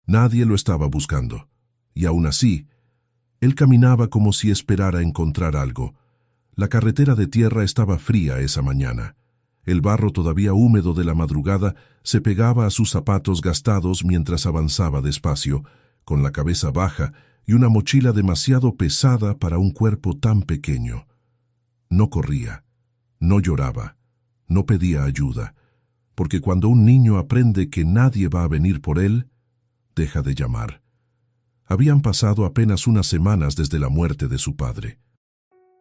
Nadie lo estaba buscando. Y aún así, él caminaba como si esperara encontrar algo. La carretera de tierra estaba fría esa mañana. El barro todavía húmedo de la madrugada se pegaba a sus zapatos gastados mientras avanzaba despacio, con la cabeza baja y una mochila demasiado pesada para un cuerpo tan pequeño. No corría, no lloraba, no pedía ayuda, porque cuando un niño aprende que nadie va a venir por él, deja de llamar. Habían pasado apenas unas semanas desde la muerte de su padre.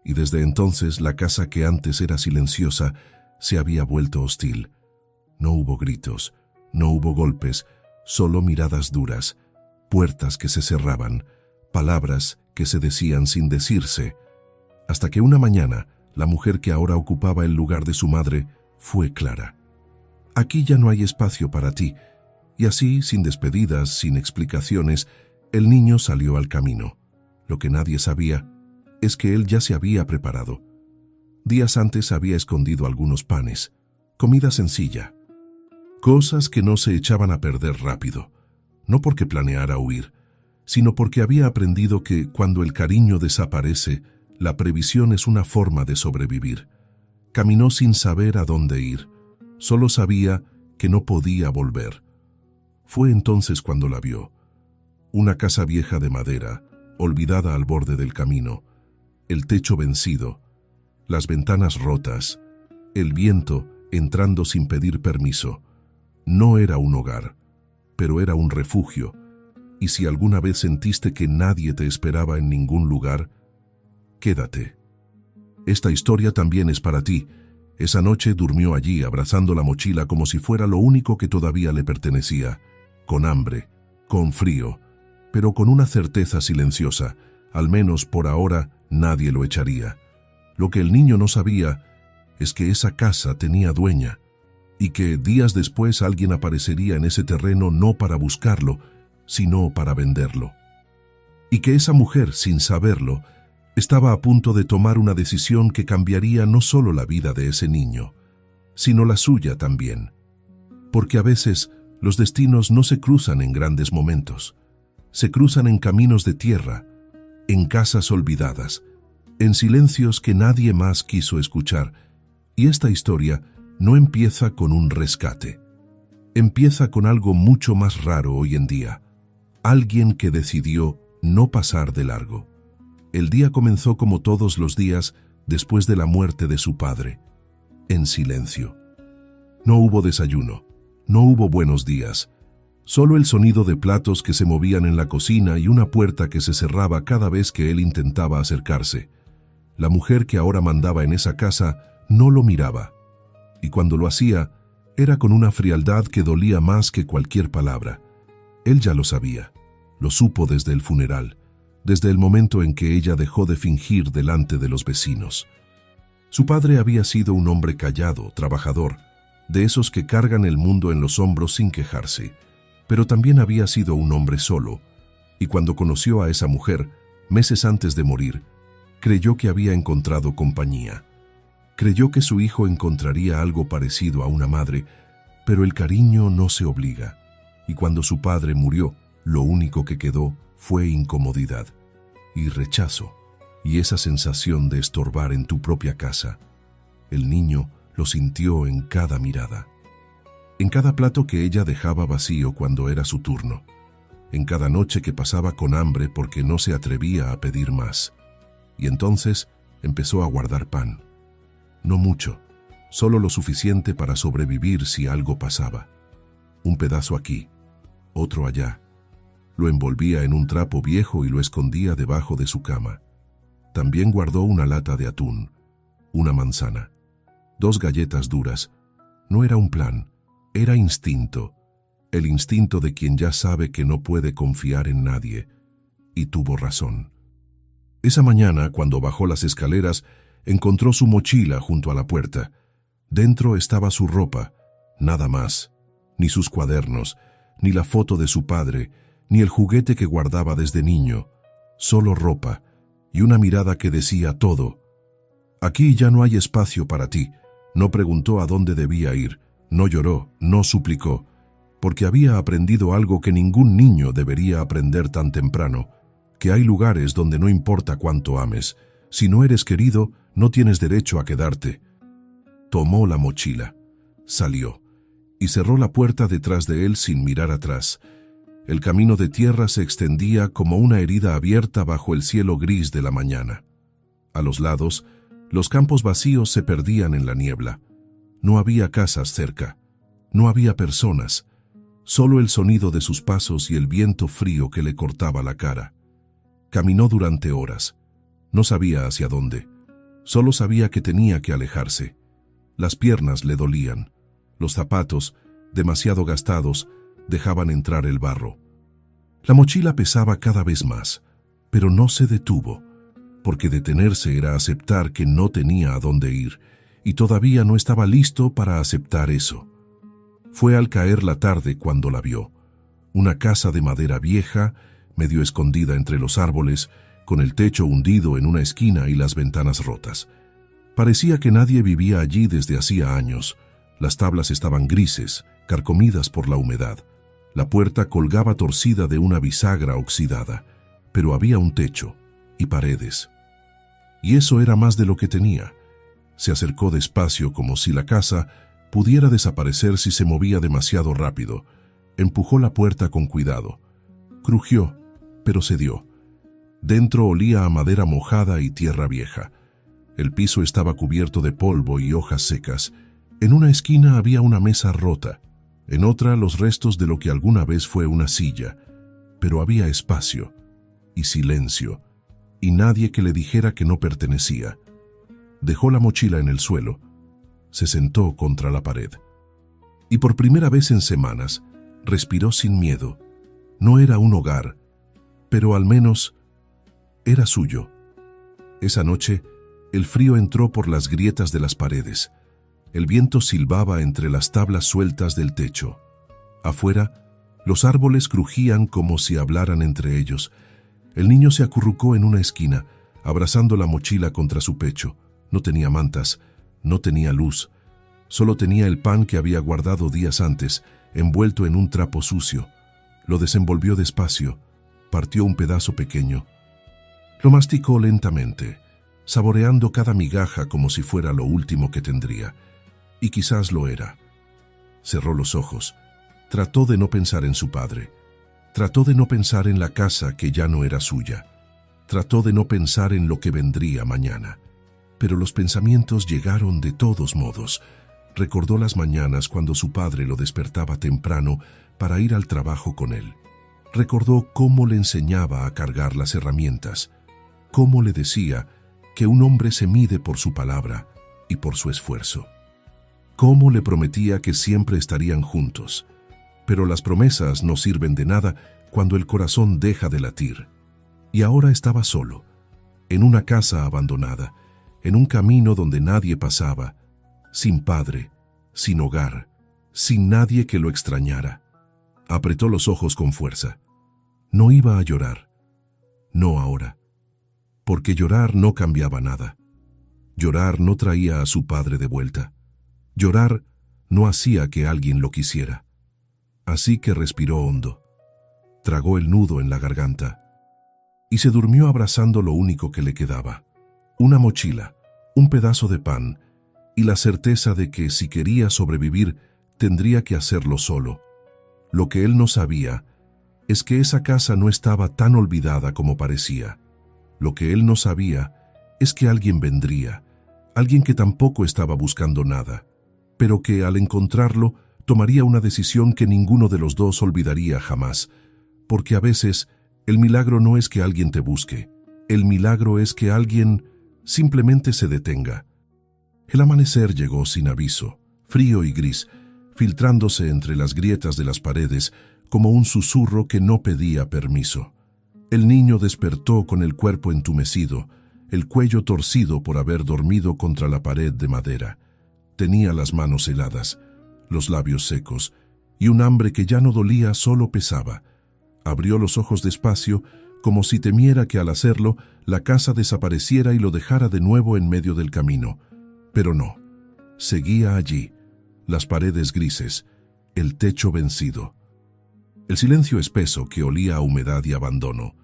Y desde entonces la casa que antes era silenciosa se había vuelto hostil. No hubo gritos, no hubo golpes, solo miradas duras, puertas que se cerraban, palabras que se decían sin decirse, hasta que una mañana la mujer que ahora ocupaba el lugar de su madre fue clara. Aquí ya no hay espacio para ti. Y así, sin despedidas, sin explicaciones, el niño salió al camino. Lo que nadie sabía es que él ya se había preparado. Días antes había escondido algunos panes, comida sencilla, cosas que no se echaban a perder rápido, no porque planeara huir, sino porque había aprendido que cuando el cariño desaparece, la previsión es una forma de sobrevivir. Caminó sin saber a dónde ir, solo sabía que no podía volver. Fue entonces cuando la vio. Una casa vieja de madera, olvidada al borde del camino, el techo vencido, las ventanas rotas, el viento entrando sin pedir permiso. No era un hogar, pero era un refugio, y si alguna vez sentiste que nadie te esperaba en ningún lugar, quédate. Esta historia también es para ti. Esa noche durmió allí abrazando la mochila como si fuera lo único que todavía le pertenecía, con hambre, con frío, pero con una certeza silenciosa, al menos por ahora nadie lo echaría. Lo que el niño no sabía es que esa casa tenía dueña, y que días después alguien aparecería en ese terreno no para buscarlo, sino para venderlo. Y que esa mujer, sin saberlo, estaba a punto de tomar una decisión que cambiaría no solo la vida de ese niño, sino la suya también. Porque a veces los destinos no se cruzan en grandes momentos, se cruzan en caminos de tierra, en casas olvidadas, en silencios que nadie más quiso escuchar. Y esta historia no empieza con un rescate. Empieza con algo mucho más raro hoy en día. Alguien que decidió no pasar de largo. El día comenzó como todos los días después de la muerte de su padre, en silencio. No hubo desayuno, no hubo buenos días, solo el sonido de platos que se movían en la cocina y una puerta que se cerraba cada vez que él intentaba acercarse. La mujer que ahora mandaba en esa casa no lo miraba, y cuando lo hacía, era con una frialdad que dolía más que cualquier palabra. Él ya lo sabía, lo supo desde el funeral, desde el momento en que ella dejó de fingir delante de los vecinos. Su padre había sido un hombre callado, trabajador, de esos que cargan el mundo en los hombros sin quejarse, pero también había sido un hombre solo, y cuando conoció a esa mujer, meses antes de morir, creyó que había encontrado compañía. Creyó que su hijo encontraría algo parecido a una madre, pero el cariño no se obliga, y cuando su padre murió, lo único que quedó fue incomodidad y rechazo, y esa sensación de estorbar en tu propia casa. El niño lo sintió en cada mirada, en cada plato que ella dejaba vacío cuando era su turno, en cada noche que pasaba con hambre porque no se atrevía a pedir más. Y entonces empezó a guardar pan. No mucho, solo lo suficiente para sobrevivir si algo pasaba. Un pedazo aquí, otro allá. Lo envolvía en un trapo viejo y lo escondía debajo de su cama. También guardó una lata de atún, una manzana, 2 galletas duras. No era un plan, era instinto, el instinto de quien ya sabe que no puede confiar en nadie. Y tuvo razón. Esa mañana, cuando bajó las escaleras, encontró su mochila junto a la puerta. Dentro estaba su ropa, nada más, ni sus cuadernos, ni la foto de su padre, ni el juguete que guardaba desde niño, solo ropa y una mirada que decía todo. Aquí ya no hay espacio para ti. No preguntó a dónde debía ir, no lloró, no suplicó. porque había aprendido algo que ningún niño debería aprender tan temprano, que hay lugares donde no importa cuánto ames, si no eres querido, no tienes derecho a quedarte. Tomó la mochila, salió, y cerró la puerta detrás de él sin mirar atrás. El camino de tierra se extendía como una herida abierta bajo el cielo gris de la mañana. A los lados, los campos vacíos se perdían en la niebla. No había casas cerca, no había personas, solo el sonido de sus pasos y el viento frío que le cortaba la cara. Caminó durante horas. No sabía hacia dónde. Solo sabía que tenía que alejarse. Las piernas le dolían. Los zapatos, demasiado gastados, dejaban entrar el barro. La mochila pesaba cada vez más, pero no se detuvo, porque detenerse era aceptar que no tenía a dónde ir, y todavía no estaba listo para aceptar eso. Fue al caer la tarde cuando la vio. Una casa de madera vieja, medio escondida entre los árboles, con el techo hundido en una esquina y las ventanas rotas. Parecía que nadie vivía allí desde hacía años. Las tablas estaban grises, carcomidas por la humedad. La puerta colgaba torcida de una bisagra oxidada, pero había un techo y paredes. Y eso era más de lo que tenía. Se acercó despacio como si la casa pudiera desaparecer si se movía demasiado rápido. Empujó la puerta con cuidado. Crujió, pero cedió. Dentro olía a madera mojada y tierra vieja. El piso estaba cubierto de polvo y hojas secas. En una esquina había una mesa rota, en otra los restos de lo que alguna vez fue una silla, pero había espacio y silencio, y nadie que le dijera que no pertenecía. Dejó la mochila en el suelo, se sentó contra la pared. Y por primera vez en semanas, respiró sin miedo. No era un hogar, pero al menos era suyo. Esa noche, el frío entró por las grietas de las paredes. El viento silbaba entre las tablas sueltas del techo. Afuera, los árboles crujían como si hablaran entre ellos. El niño se acurrucó en una esquina, abrazando la mochila contra su pecho. No tenía mantas, no tenía luz. Solo tenía el pan que había guardado días antes, envuelto en un trapo sucio. Lo desenvolvió despacio, partió un pedazo pequeño. Lo masticó lentamente, saboreando cada migaja como si fuera lo último que tendría. Y quizás lo era. Cerró los ojos. Trató de no pensar en su padre. Trató de no pensar en la casa que ya no era suya. Trató de no pensar en lo que vendría mañana. Pero los pensamientos llegaron de todos modos. Recordó las mañanas cuando su padre lo despertaba temprano para ir al trabajo con él. Recordó cómo le enseñaba a cargar las herramientas, cómo le decía que un hombre se mide por su palabra y por su esfuerzo. Cómo le prometía que siempre estarían juntos. Pero las promesas no sirven de nada cuando el corazón deja de latir. Y ahora estaba solo, en una casa abandonada, en un camino donde nadie pasaba, sin padre, sin hogar, sin nadie que lo extrañara. Apretó los ojos con fuerza. No iba a llorar. No ahora. Porque llorar no cambiaba nada. Llorar no traía a su padre de vuelta. Llorar no hacía que alguien lo quisiera. Así que respiró hondo. Tragó el nudo en la garganta. Y se durmió abrazando lo único que le quedaba. Una mochila, un pedazo de pan, y la certeza de que si quería sobrevivir, tendría que hacerlo solo. Lo que él no sabía es que esa casa no estaba tan olvidada como parecía. Lo que él no sabía es que alguien vendría, alguien que tampoco estaba buscando nada, pero que al encontrarlo tomaría una decisión que ninguno de los dos olvidaría jamás, porque a veces el milagro no es que alguien te busque, el milagro es que alguien simplemente se detenga. El amanecer llegó sin aviso, frío y gris, filtrándose entre las grietas de las paredes como un susurro que no pedía permiso. El niño despertó con el cuerpo entumecido, el cuello torcido por haber dormido contra la pared de madera. Tenía las manos heladas, los labios secos, y un hambre que ya no dolía solo pesaba. Abrió los ojos despacio, como si temiera que al hacerlo la casa desapareciera y lo dejara de nuevo en medio del camino. Pero no, seguía allí, las paredes grises, el techo vencido. El silencio espeso que olía a humedad y abandono.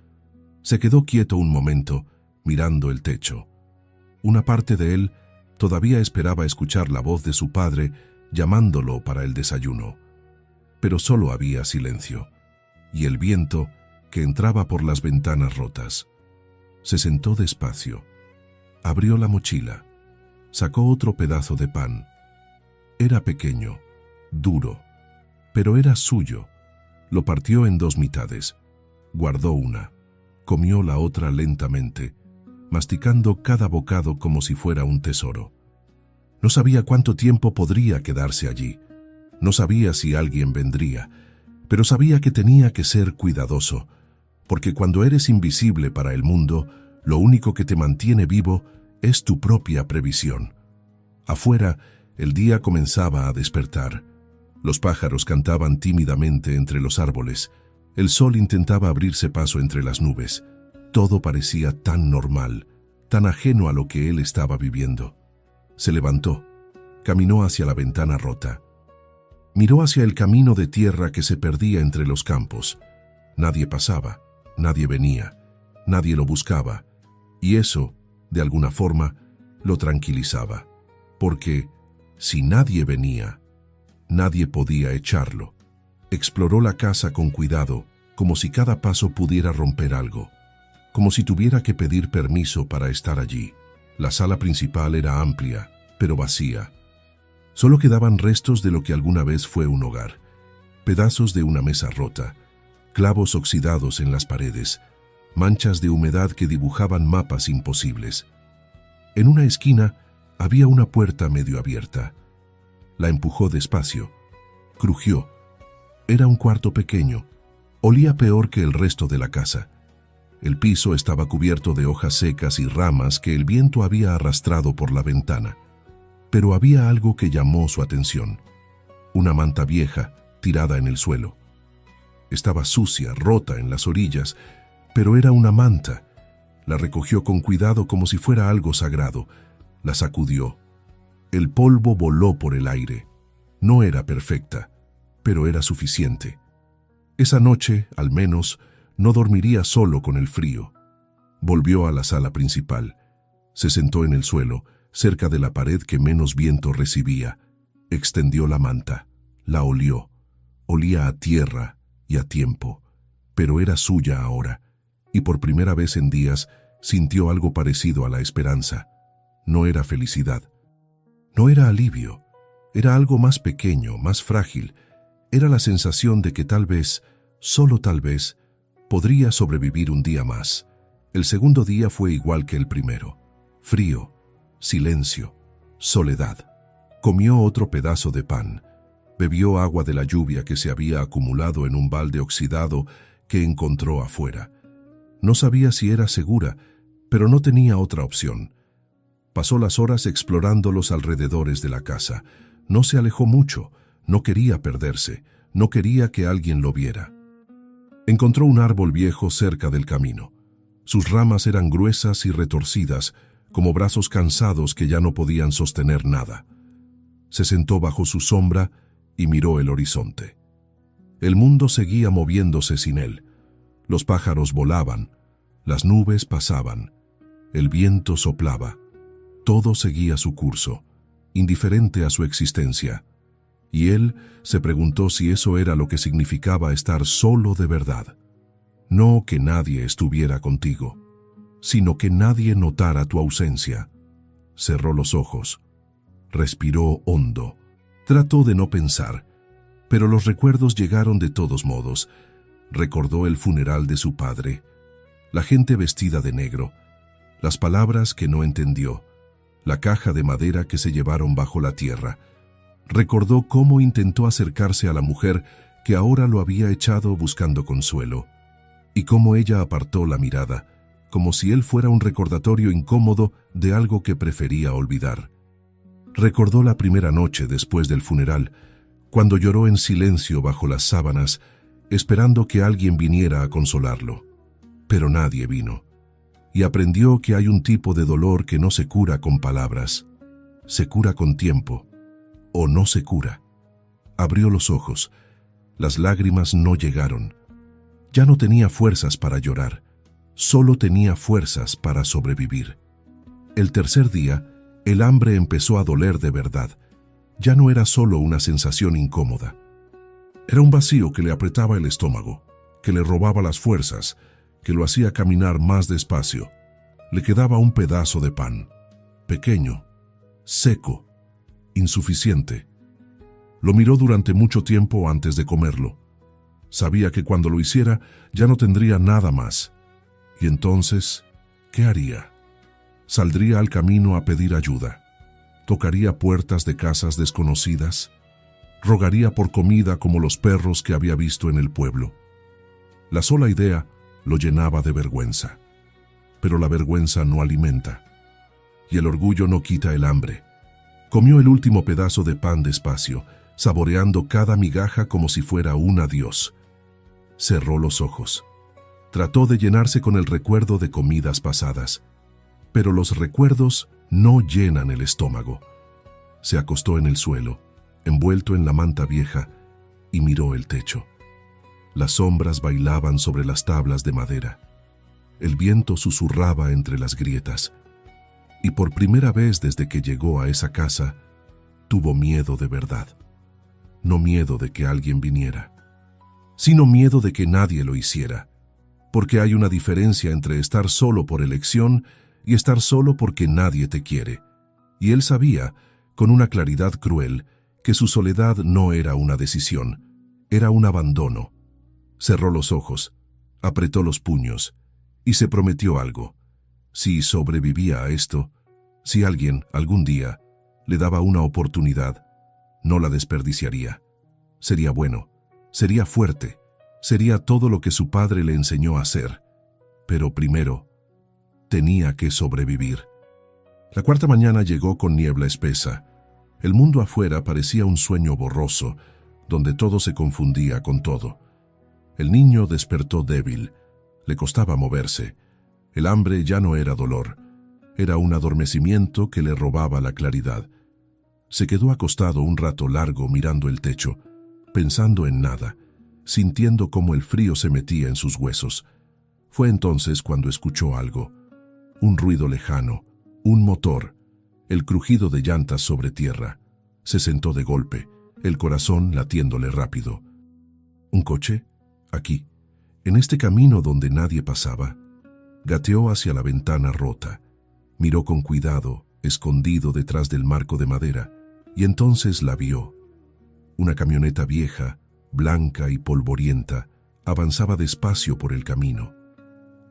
Se quedó quieto un momento, mirando el techo. Una parte de él todavía esperaba escuchar la voz de su padre llamándolo para el desayuno. Pero solo había silencio, y el viento que entraba por las ventanas rotas. Se sentó despacio. Abrió la mochila. Sacó otro pedazo de pan. Era pequeño, duro, pero era suyo. Lo partió en 2 mitades. Guardó una. Comió la otra lentamente, masticando cada bocado como si fuera un tesoro. No sabía cuánto tiempo podría quedarse allí. No sabía si alguien vendría, pero sabía que tenía que ser cuidadoso, porque cuando eres invisible para el mundo, lo único que te mantiene vivo es tu propia previsión. Afuera, el día comenzaba a despertar. Los pájaros cantaban tímidamente entre los árboles. El sol intentaba abrirse paso entre las nubes. Todo parecía tan normal, tan ajeno a lo que él estaba viviendo. Se levantó, caminó hacia la ventana rota. Miró hacia el camino de tierra que se perdía entre los campos. Nadie pasaba, nadie venía, nadie lo buscaba, y eso, de alguna forma, lo tranquilizaba, porque si nadie venía, nadie podía echarlo. Exploró la casa con cuidado, como si cada paso pudiera romper algo, como si tuviera que pedir permiso para estar allí. La sala principal era amplia, pero vacía. Solo quedaban restos de lo que alguna vez fue un hogar. Pedazos de una mesa rota, clavos oxidados en las paredes, manchas de humedad que dibujaban mapas imposibles. En una esquina había una puerta medio abierta. La empujó despacio. Crujió. Era un cuarto pequeño. Olía peor que el resto de la casa. El piso estaba cubierto de hojas secas y ramas que el viento había arrastrado por la ventana. Pero había algo que llamó su atención. Una manta vieja, tirada en el suelo. Estaba sucia, rota en las orillas, pero era una manta. La recogió con cuidado como si fuera algo sagrado. La sacudió. El polvo voló por el aire. No era perfecta, pero era suficiente. Esa noche, al menos, no dormiría solo con el frío. Volvió a la sala principal. Se sentó en el suelo, cerca de la pared que menos viento recibía. Extendió la manta. La olió. Olía a tierra y a tiempo, pero era suya ahora, y por primera vez en días sintió algo parecido a la esperanza. No era felicidad. No era alivio. Era algo más pequeño, más frágil. Era la sensación de que tal vez, solo tal vez, podría sobrevivir un día más. El segundo día fue igual que el primero. Frío, silencio, soledad. Comió otro pedazo de pan. Bebió agua de la lluvia que se había acumulado en un balde oxidado que encontró afuera. No sabía si era segura, pero no tenía otra opción. Pasó las horas explorando los alrededores de la casa. No se alejó mucho, no quería perderse, no quería que alguien lo viera. Encontró un árbol viejo cerca del camino. Sus ramas eran gruesas y retorcidas, como brazos cansados que ya no podían sostener nada. Se sentó bajo su sombra y miró el horizonte. El mundo seguía moviéndose sin él. Los pájaros volaban, las nubes pasaban, el viento soplaba. Todo seguía su curso, indiferente a su existencia. Y él se preguntó si eso era lo que significaba estar solo de verdad. No que nadie estuviera contigo, sino que nadie notara tu ausencia. Cerró los ojos. Respiró hondo. Trató de no pensar, pero los recuerdos llegaron de todos modos. Recordó el funeral de su padre, la gente vestida de negro, las palabras que no entendió, la caja de madera que se llevaron bajo la tierra. Recordó cómo intentó acercarse a la mujer que ahora lo había echado buscando consuelo, y cómo ella apartó la mirada, como si él fuera un recordatorio incómodo de algo que prefería olvidar. Recordó la primera noche después del funeral, cuando lloró en silencio bajo las sábanas, esperando que alguien viniera a consolarlo. Pero nadie vino, y aprendió que hay un tipo de dolor que no se cura con palabras, se cura con tiempo, o no se cura. Abrió los ojos. Las lágrimas no llegaron. Ya no tenía fuerzas para llorar, solo tenía fuerzas para sobrevivir. El tercer día, el hambre empezó a doler de verdad. Ya no era solo una sensación incómoda. Era un vacío que le apretaba el estómago, que le robaba las fuerzas, que lo hacía caminar más despacio. Le quedaba un pedazo de pan, pequeño, seco, insuficiente. Lo miró durante mucho tiempo antes de comerlo. Sabía que cuando lo hiciera ya no tendría nada más. Y entonces, ¿qué haría? Saldría al camino a pedir ayuda. Tocaría puertas de casas desconocidas. Rogaría por comida como los perros que había visto en el pueblo. La sola idea lo llenaba de vergüenza. Pero la vergüenza no alimenta. Y el orgullo no quita el hambre. Comió el último pedazo de pan despacio, saboreando cada migaja como si fuera un adiós. Cerró los ojos. Trató de llenarse con el recuerdo de comidas pasadas. Pero los recuerdos no llenan el estómago. Se acostó en el suelo, envuelto en la manta vieja, y miró el techo. Las sombras bailaban sobre las tablas de madera. El viento susurraba entre las grietas. Y por primera vez desde que llegó a esa casa, tuvo miedo de verdad. No miedo de que alguien viniera, sino miedo de que nadie lo hiciera. Porque hay una diferencia entre estar solo por elección y estar solo porque nadie te quiere. Y él sabía, con una claridad cruel, que su soledad no era una decisión, era un abandono. Cerró los ojos, apretó los puños y se prometió algo. Si sobrevivía a esto, si alguien, algún día, le daba una oportunidad, no la desperdiciaría. Sería bueno, sería fuerte, sería todo lo que su padre le enseñó a hacer. Pero primero, tenía que sobrevivir. La cuarta mañana llegó con niebla espesa. El mundo afuera parecía un sueño borroso, donde todo se confundía con todo. El niño despertó débil. Le costaba moverse. El hambre ya no era dolor. Era un adormecimiento que le robaba la claridad. Se quedó acostado un rato largo mirando el techo, pensando en nada, sintiendo cómo el frío se metía en sus huesos. Fue entonces cuando escuchó algo. Un ruido lejano, un motor, el crujido de llantas sobre tierra. Se sentó de golpe, el corazón latiéndole rápido. ¿Un coche? Aquí, en este camino donde nadie pasaba. Gateó hacia la ventana rota. Miró con cuidado, escondido detrás del marco de madera, y entonces la vio. Una camioneta vieja, blanca y polvorienta, avanzaba despacio por el camino.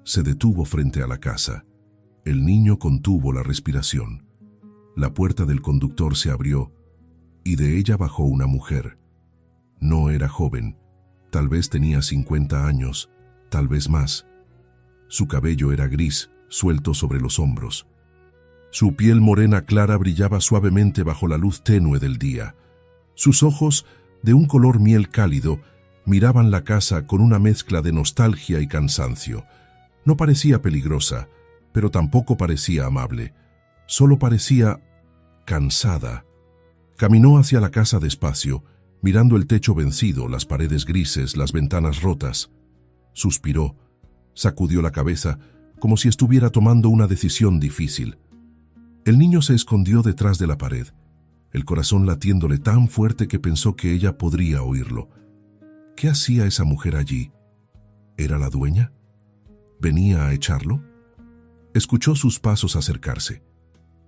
Se detuvo frente a la casa. El niño contuvo la respiración. La puerta del conductor se abrió, y de ella bajó una mujer. No era joven, tal vez tenía 50 años, tal vez más. Su cabello era gris, suelto sobre los hombros. Su piel morena clara brillaba suavemente bajo la luz tenue del día. Sus ojos, de un color miel cálido, miraban la casa con una mezcla de nostalgia y cansancio. No parecía peligrosa, pero tampoco parecía amable. Solo parecía cansada. Caminó hacia la casa despacio, mirando el techo vencido, las paredes grises, las ventanas rotas. Suspiró, sacudió la cabeza, como si estuviera tomando una decisión difícil. El niño se escondió detrás de la pared, el corazón latiéndole tan fuerte que pensó que ella podría oírlo. ¿Qué hacía esa mujer allí? ¿Era la dueña? ¿Venía a echarlo? Escuchó sus pasos acercarse.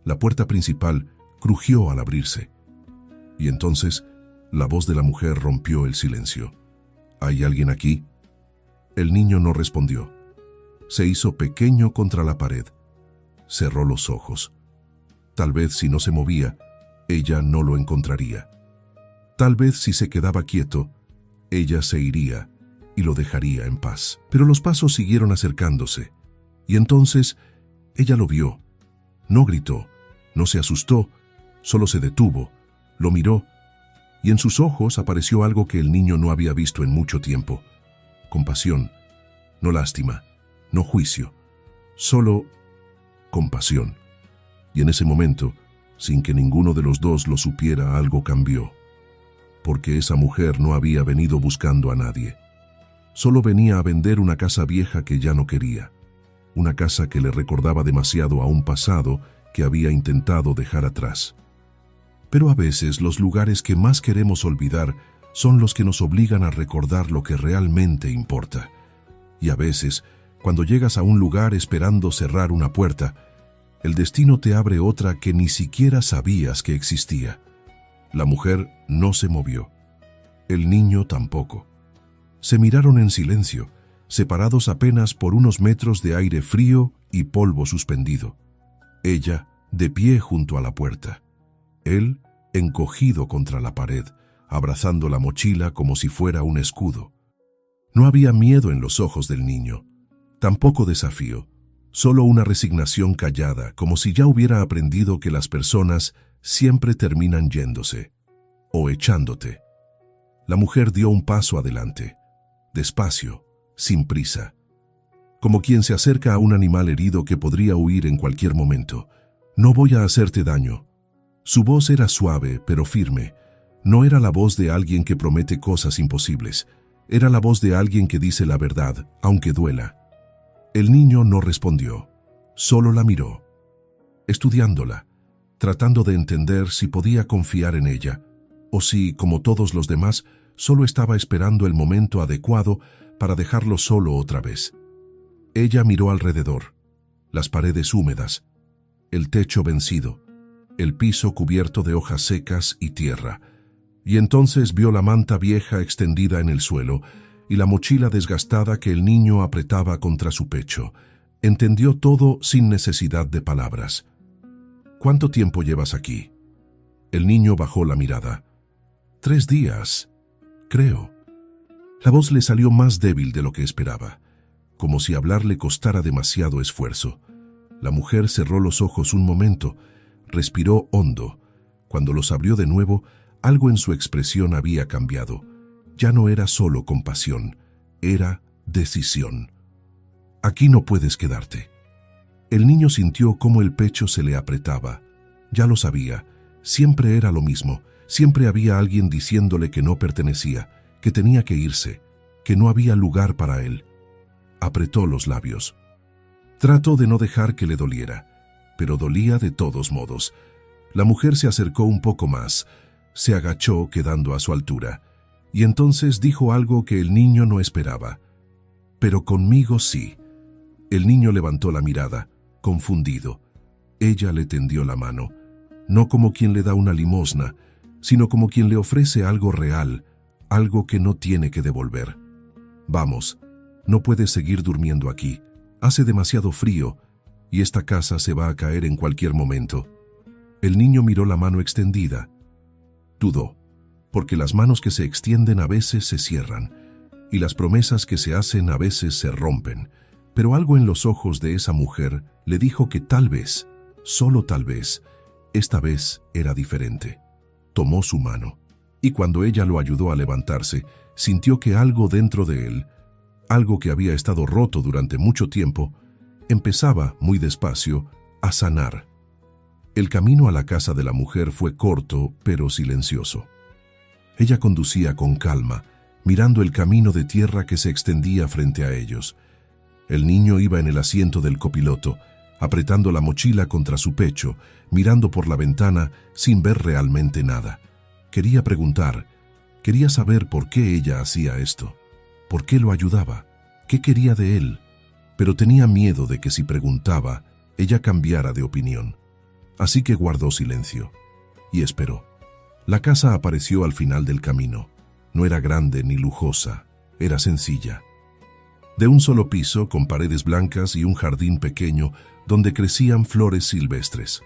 La puerta principal crujió al abrirse. Y entonces, la voz de la mujer rompió el silencio. ¿Hay alguien aquí? El niño no respondió. Se hizo pequeño contra la pared. Cerró los ojos. Tal vez si no se movía, ella no lo encontraría. Tal vez si se quedaba quieto, ella se iría y lo dejaría en paz. Pero los pasos siguieron acercándose. Y entonces, ella lo vio. No gritó, no se asustó, solo se detuvo, lo miró, y en sus ojos apareció algo que el niño no había visto en mucho tiempo. Compasión, no lástima, no juicio, solo compasión. Y en ese momento, sin que ninguno de los dos lo supiera, algo cambió. porque esa mujer no había venido buscando a nadie. Solo venía a vender una casa vieja que ya no quería, una casa que le recordaba demasiado a un pasado que había intentado dejar atrás. Pero a veces los lugares que más queremos olvidar son los que nos obligan a recordar lo que realmente importa. Y a veces, cuando llegas a un lugar esperando cerrar una puerta, el destino te abre otra que ni siquiera sabías que existía. La mujer no se movió. El niño tampoco. Se miraron en silencio, separados apenas por unos metros de aire frío y polvo suspendido. Ella, de pie junto a la puerta. Él, encogido contra la pared, abrazando la mochila como si fuera un escudo. No había miedo en los ojos del niño, tampoco desafío, solo una resignación callada, como si ya hubiera aprendido que las personas siempre terminan yéndose o echándote. La mujer dio un paso adelante, despacio, sin prisa, como quien se acerca a un animal herido que podría huir en cualquier momento. No voy a hacerte daño. Su voz era suave, pero firme. No era la voz de alguien que promete cosas imposibles. Era la voz de alguien que dice la verdad, aunque duela. El niño no respondió, solo la miró, estudiándola, tratando de entender si podía confiar en ella, o si, como todos los demás, solo estaba esperando el momento adecuado para dejarlo solo otra vez. Ella miró alrededor, las paredes húmedas, el techo vencido, el piso cubierto de hojas secas y tierra, y entonces vio la manta vieja extendida en el suelo y la mochila desgastada que el niño apretaba contra su pecho. Entendió todo sin necesidad de palabras. ¿Cuánto tiempo llevas aquí? El niño bajó la mirada. 3 días, creo. La voz le salió más débil de lo que esperaba, como si hablar le costara demasiado esfuerzo. La mujer cerró los ojos un momento, respiró hondo. Cuando los abrió de nuevo, algo en su expresión había cambiado. Ya no era solo compasión, era decisión. Aquí no puedes quedarte. El niño sintió cómo el pecho se le apretaba. Ya lo sabía, siempre era lo mismo, siempre había alguien diciéndole que no pertenecía, que tenía que irse, que no había lugar para él. Apretó los labios. Trató de no dejar que le doliera, pero dolía de todos modos. La mujer se acercó un poco más, se agachó quedando a su altura, y entonces dijo algo que el niño no esperaba. Pero conmigo sí. El niño levantó la mirada, confundido. Ella le tendió la mano, no como quien le da una limosna, sino como quien le ofrece algo real, algo que no tiene que devolver. Vamos, no puedes seguir durmiendo aquí. Hace demasiado frío, y esta casa se va a caer en cualquier momento. El niño miró la mano extendida. Dudó, porque las manos que se extienden a veces se cierran, y las promesas que se hacen a veces se rompen, pero algo en los ojos de esa mujer le dijo que tal vez, solo tal vez, esta vez era diferente. Tomó su mano, y cuando ella lo ayudó a levantarse, sintió que algo dentro de él, algo que había estado roto durante mucho tiempo, empezaba, muy despacio, a sanar. El camino a la casa de la mujer fue corto, pero silencioso. Ella conducía con calma, mirando el camino de tierra que se extendía frente a ellos. El niño iba en el asiento del copiloto, apretando la mochila contra su pecho, mirando por la ventana sin ver realmente nada. Quería preguntar, quería saber por qué ella hacía esto, por qué lo ayudaba, qué quería de él, pero tenía miedo de que si preguntaba, ella cambiara de opinión. Así que guardó silencio y esperó. La casa apareció al final del camino. No era grande ni lujosa, era sencilla. De un solo piso, con paredes blancas y un jardín pequeño donde crecían flores silvestres.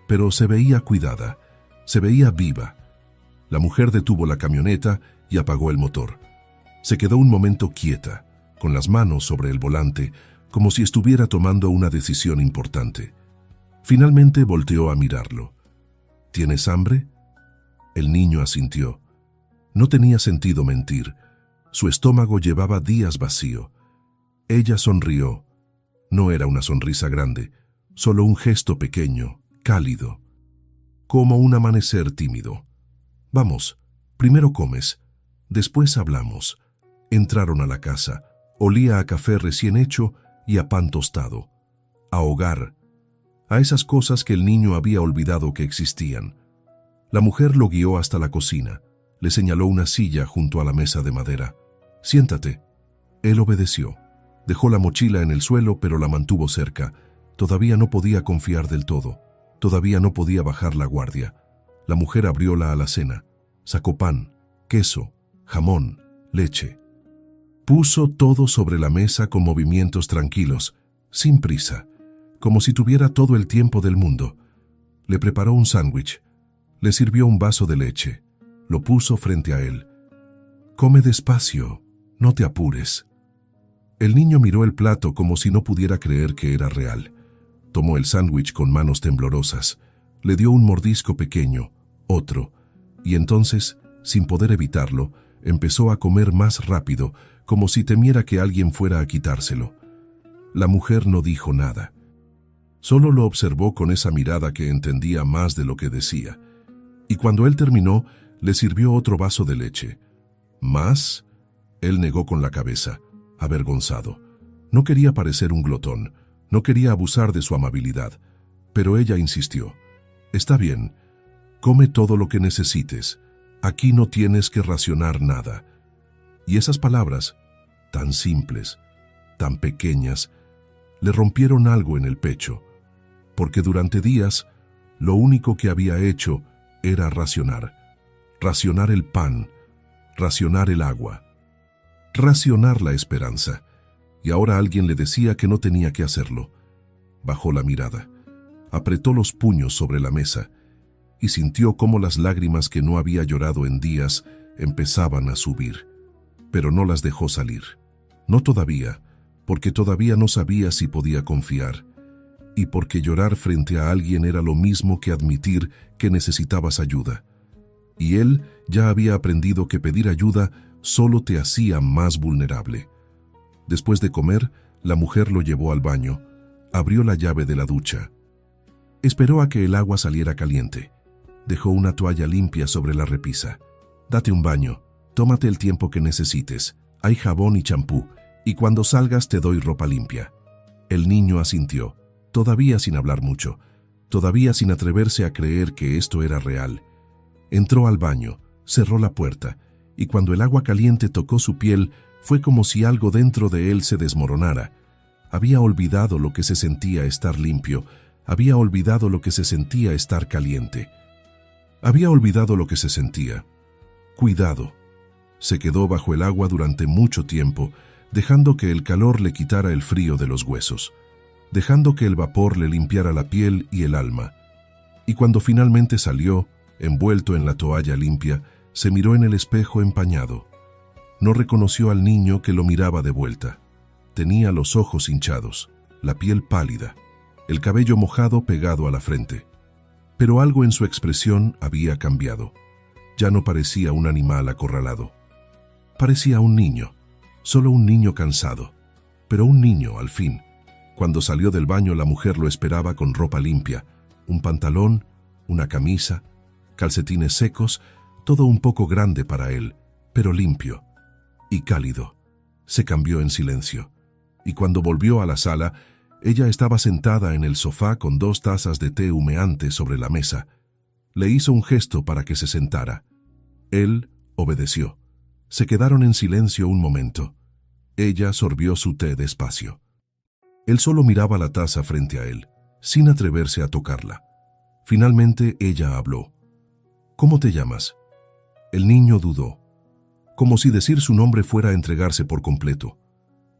Pero se veía cuidada, se veía viva. La mujer detuvo la camioneta y apagó el motor. Se quedó un momento quieta, con las manos sobre el volante, como si estuviera tomando una decisión importante. Finalmente volteó a mirarlo. ¿Tienes hambre? El niño asintió. No tenía sentido mentir. Su estómago llevaba días vacío. Ella sonrió. No era una sonrisa grande, solo un gesto pequeño, cálido, como un amanecer tímido. Vamos, Primero comes, después hablamos. Entraron a la casa. Olía a café recién hecho y a pan tostado. A hogar. A esas cosas que el niño había olvidado que existían. La mujer lo guió hasta la cocina. Le señaló una silla junto a la mesa de madera. «Siéntate». Él obedeció. Dejó la mochila en el suelo, pero la mantuvo cerca. Todavía no podía confiar del todo. Todavía no podía bajar la guardia. La mujer abrió la alacena. Sacó pan, queso, jamón, leche. Puso todo sobre la mesa con movimientos tranquilos, sin prisa, como si tuviera todo el tiempo del mundo. Le preparó un sándwich. Le sirvió un vaso de leche. Lo puso frente a él. «Come despacio, no te apures». El niño miró el plato como si no pudiera creer que era real. Tomó el sándwich con manos temblorosas. Le dio un mordisco pequeño, otro, y entonces, sin poder evitarlo, empezó a comer más rápido, como si temiera que alguien fuera a quitárselo. La mujer no dijo nada. Solo lo observó con esa mirada que entendía más de lo que decía. Y cuando él terminó, le sirvió otro vaso de leche. ¿Más? Él negó con la cabeza, avergonzado. No quería parecer un glotón, no quería abusar de su amabilidad, pero ella insistió. «Está bien, come todo lo que necesites. Aquí no tienes que racionar nada». Y esas palabras, tan simples, tan pequeñas, le rompieron algo en el pecho, porque durante días lo único que había hecho era racionar. Racionar el pan, racionar el agua, racionar la esperanza. Y ahora alguien le decía que no tenía que hacerlo. Bajó la mirada, apretó los puños sobre la mesa y sintió cómo las lágrimas que no había llorado en días empezaban a subir. Pero no las dejó salir. No todavía, porque todavía no sabía si podía confiar. Y porque llorar frente a alguien era lo mismo que admitir que necesitabas ayuda. Y él ya había aprendido que pedir ayuda solo te hacía más vulnerable. Después de comer, la mujer lo llevó al baño, abrió la llave de la ducha. Esperó a que el agua saliera caliente. Dejó una toalla limpia sobre la repisa. «Date un baño, tómate el tiempo que necesites. Hay jabón y champú, y cuando salgas te doy ropa limpia». El niño asintió, todavía sin hablar mucho, todavía sin atreverse a creer que esto era real. Entró al baño, cerró la puerta, y cuando el agua caliente tocó su piel, fue como si algo dentro de él se desmoronara. Había olvidado lo que se sentía estar limpio, había olvidado lo que se sentía estar caliente. Había olvidado lo que se sentía. Cuidado. Se quedó bajo el agua durante mucho tiempo, dejando que el calor le quitara el frío de los huesos, dejando que el vapor le limpiara la piel y el alma. Y cuando finalmente salió, envuelto en la toalla limpia, se miró en el espejo empañado. No reconoció al niño que lo miraba de vuelta. Tenía los ojos hinchados, la piel pálida, el cabello mojado pegado a la frente. Pero algo en su expresión había cambiado. Ya no parecía un animal acorralado. Parecía un niño, solo un niño cansado, pero un niño al fin. Cuando salió del baño, la mujer lo esperaba con ropa limpia, un pantalón, una camisa, calcetines secos, todo un poco grande para él, pero limpio y cálido. Se cambió en silencio, y cuando volvió a la sala, ella estaba sentada en el sofá con 2 tazas de té humeante sobre la mesa. Le hizo un gesto para que se sentara. Él obedeció. Se quedaron en silencio un momento. Ella sorbió su té despacio. Él solo miraba la taza frente a él, sin atreverse a tocarla. Finalmente ella habló. «¿Cómo te llamas?» El niño dudó, como si decir su nombre fuera a entregarse por completo.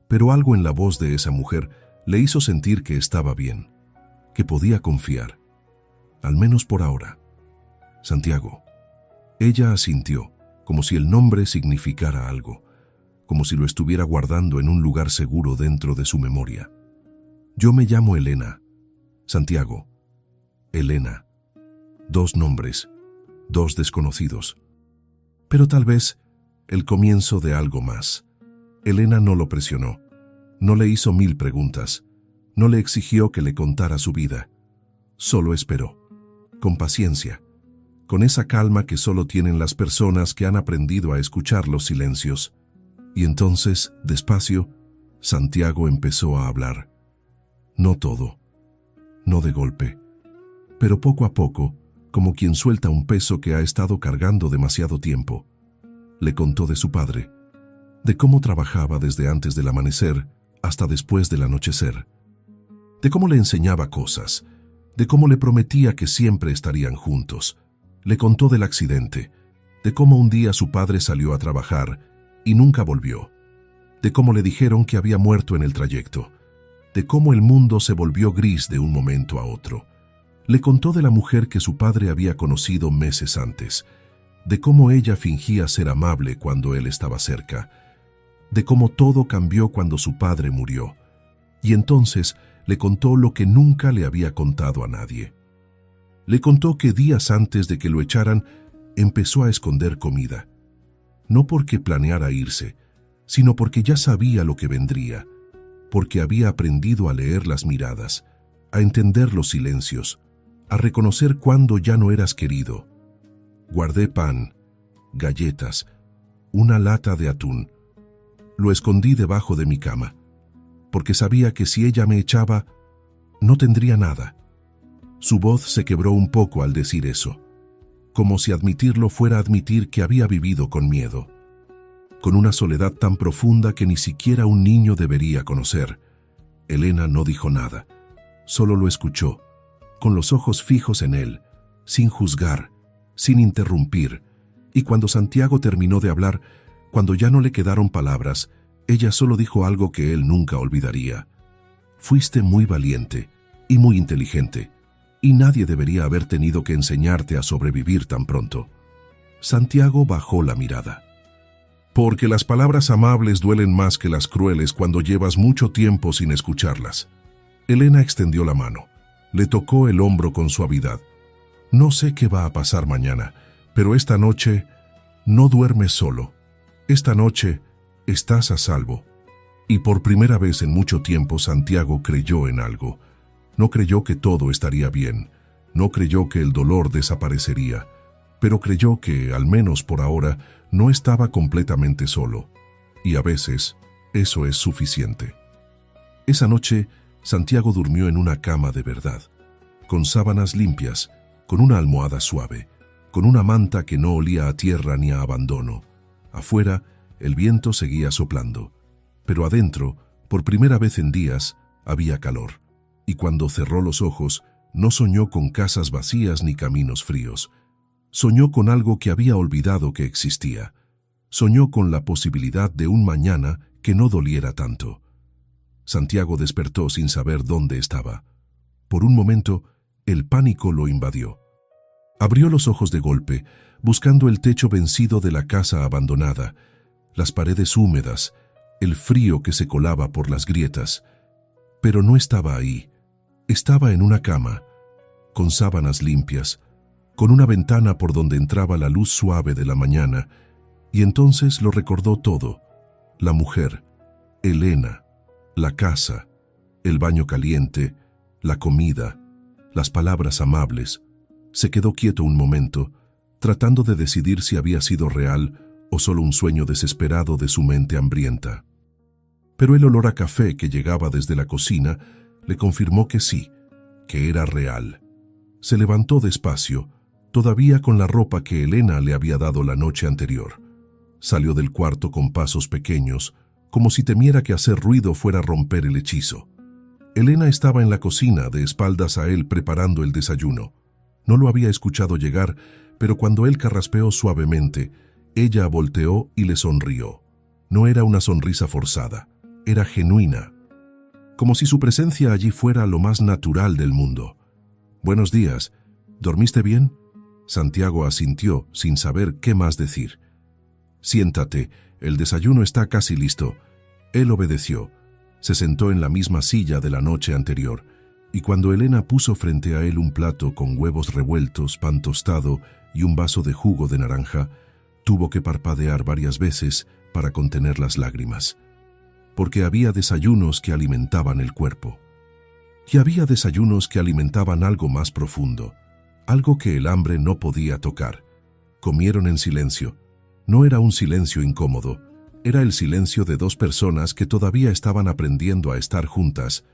Pero algo en la voz de esa mujer le hizo sentir que estaba bien, que podía confiar, al menos por ahora. «Santiago». Ella asintió, como si el nombre significara algo, como si lo estuviera guardando en un lugar seguro dentro de su memoria. «Yo me llamo Elena». «Santiago». «Elena». 2 nombres, 2 desconocidos. Pero tal vez el comienzo de algo más. Elena no lo presionó, no le hizo 1000 preguntas, no le exigió que le contara su vida. Solo esperó, con paciencia, con esa calma que solo tienen las personas que han aprendido a escuchar los silencios. Y entonces, despacio, Santiago empezó a hablar. No todo, no de golpe, pero poco a poco, como quien suelta un peso que ha estado cargando demasiado tiempo. Le contó de su padre, de cómo trabajaba desde antes del amanecer hasta después del anochecer, de cómo le enseñaba cosas, de cómo le prometía que siempre estarían juntos. Le contó del accidente, de cómo un día su padre salió a trabajar y nunca volvió, de cómo le dijeron que había muerto en el trayecto, de cómo el mundo se volvió gris de un momento a otro. Le contó de la mujer que su padre había conocido meses antes, de cómo ella fingía ser amable cuando él estaba cerca, de cómo todo cambió cuando su padre murió, y entonces le contó lo que nunca le había contado a nadie. Le contó que días antes de que lo echaran, empezó a esconder comida, no porque planeara irse, sino porque ya sabía lo que vendría, porque había aprendido a leer las miradas, a entender los silencios, a reconocer cuando ya no eras querido. Guardé pan, galletas, una lata de atún. Lo escondí debajo de mi cama, porque sabía que si ella me echaba, no tendría nada. Su voz se quebró un poco al decir eso, como si admitirlo fuera admitir que había vivido con miedo, con una soledad tan profunda que ni siquiera un niño debería conocer. Elena no dijo nada, solo lo escuchó, con los ojos fijos en él, sin juzgar, sin interrumpir, y cuando Santiago terminó de hablar, cuando ya no le quedaron palabras, ella solo dijo algo que él nunca olvidaría. Fuiste muy valiente y muy inteligente, y nadie debería haber tenido que enseñarte a sobrevivir tan pronto. Santiago bajó la mirada. Porque las palabras amables duelen más que las crueles cuando llevas mucho tiempo sin escucharlas. Elena extendió la mano. Le tocó el hombro con suavidad. No sé qué va a pasar mañana, pero esta noche no duermes solo. Esta noche estás a salvo. Y por primera vez en mucho tiempo Santiago creyó en algo. No creyó que todo estaría bien. No creyó que el dolor desaparecería. Pero creyó que, al menos por ahora, no estaba completamente solo. Y a veces, eso es suficiente. Esa noche, Santiago durmió en una cama de verdad, con sábanas limpias, con una almohada suave, con una manta que no olía a tierra ni a abandono. Afuera, el viento seguía soplando, pero adentro, por primera vez en días, había calor. Y cuando cerró los ojos, no soñó con casas vacías ni caminos fríos. Soñó con algo que había olvidado que existía. Soñó con la posibilidad de un mañana que no doliera tanto. Santiago despertó sin saber dónde estaba. Por un momento, el pánico lo invadió. Abrió los ojos de golpe, buscando el techo vencido de la casa abandonada, las paredes húmedas, el frío que se colaba por las grietas. Pero no estaba ahí. Estaba en una cama, con sábanas limpias, con una ventana por donde entraba la luz suave de la mañana, y entonces lo recordó todo: la mujer, Elena, la casa, el baño caliente, la comida, las palabras amables. Se quedó quieto un momento, tratando de decidir si había sido real o solo un sueño desesperado de su mente hambrienta. Pero el olor a café que llegaba desde la cocina le confirmó que sí, que era real. Se levantó despacio, todavía con la ropa que Elena le había dado la noche anterior. Salió del cuarto con pasos pequeños, como si temiera que hacer ruido fuera a romper el hechizo. Elena estaba en la cocina, de espaldas a él, preparando el desayuno. No lo había escuchado llegar, pero cuando él carraspeó suavemente, ella volteó y le sonrió. No era una sonrisa forzada, era genuina, como si su presencia allí fuera lo más natural del mundo. «Buenos días. ¿Dormiste bien?» Santiago asintió, sin saber qué más decir. «Siéntate, el desayuno está casi listo». Él obedeció. Se sentó en la misma silla de la noche anterior, y cuando Elena puso frente a él un plato con huevos revueltos, pan tostado y un vaso de jugo de naranja, tuvo que parpadear varias veces para contener las lágrimas. Porque había desayunos que alimentaban el cuerpo. Y había desayunos que alimentaban algo más profundo, algo que el hambre no podía tocar. Comieron en silencio. No era un silencio incómodo, era el silencio de dos personas que todavía estaban aprendiendo a estar juntas,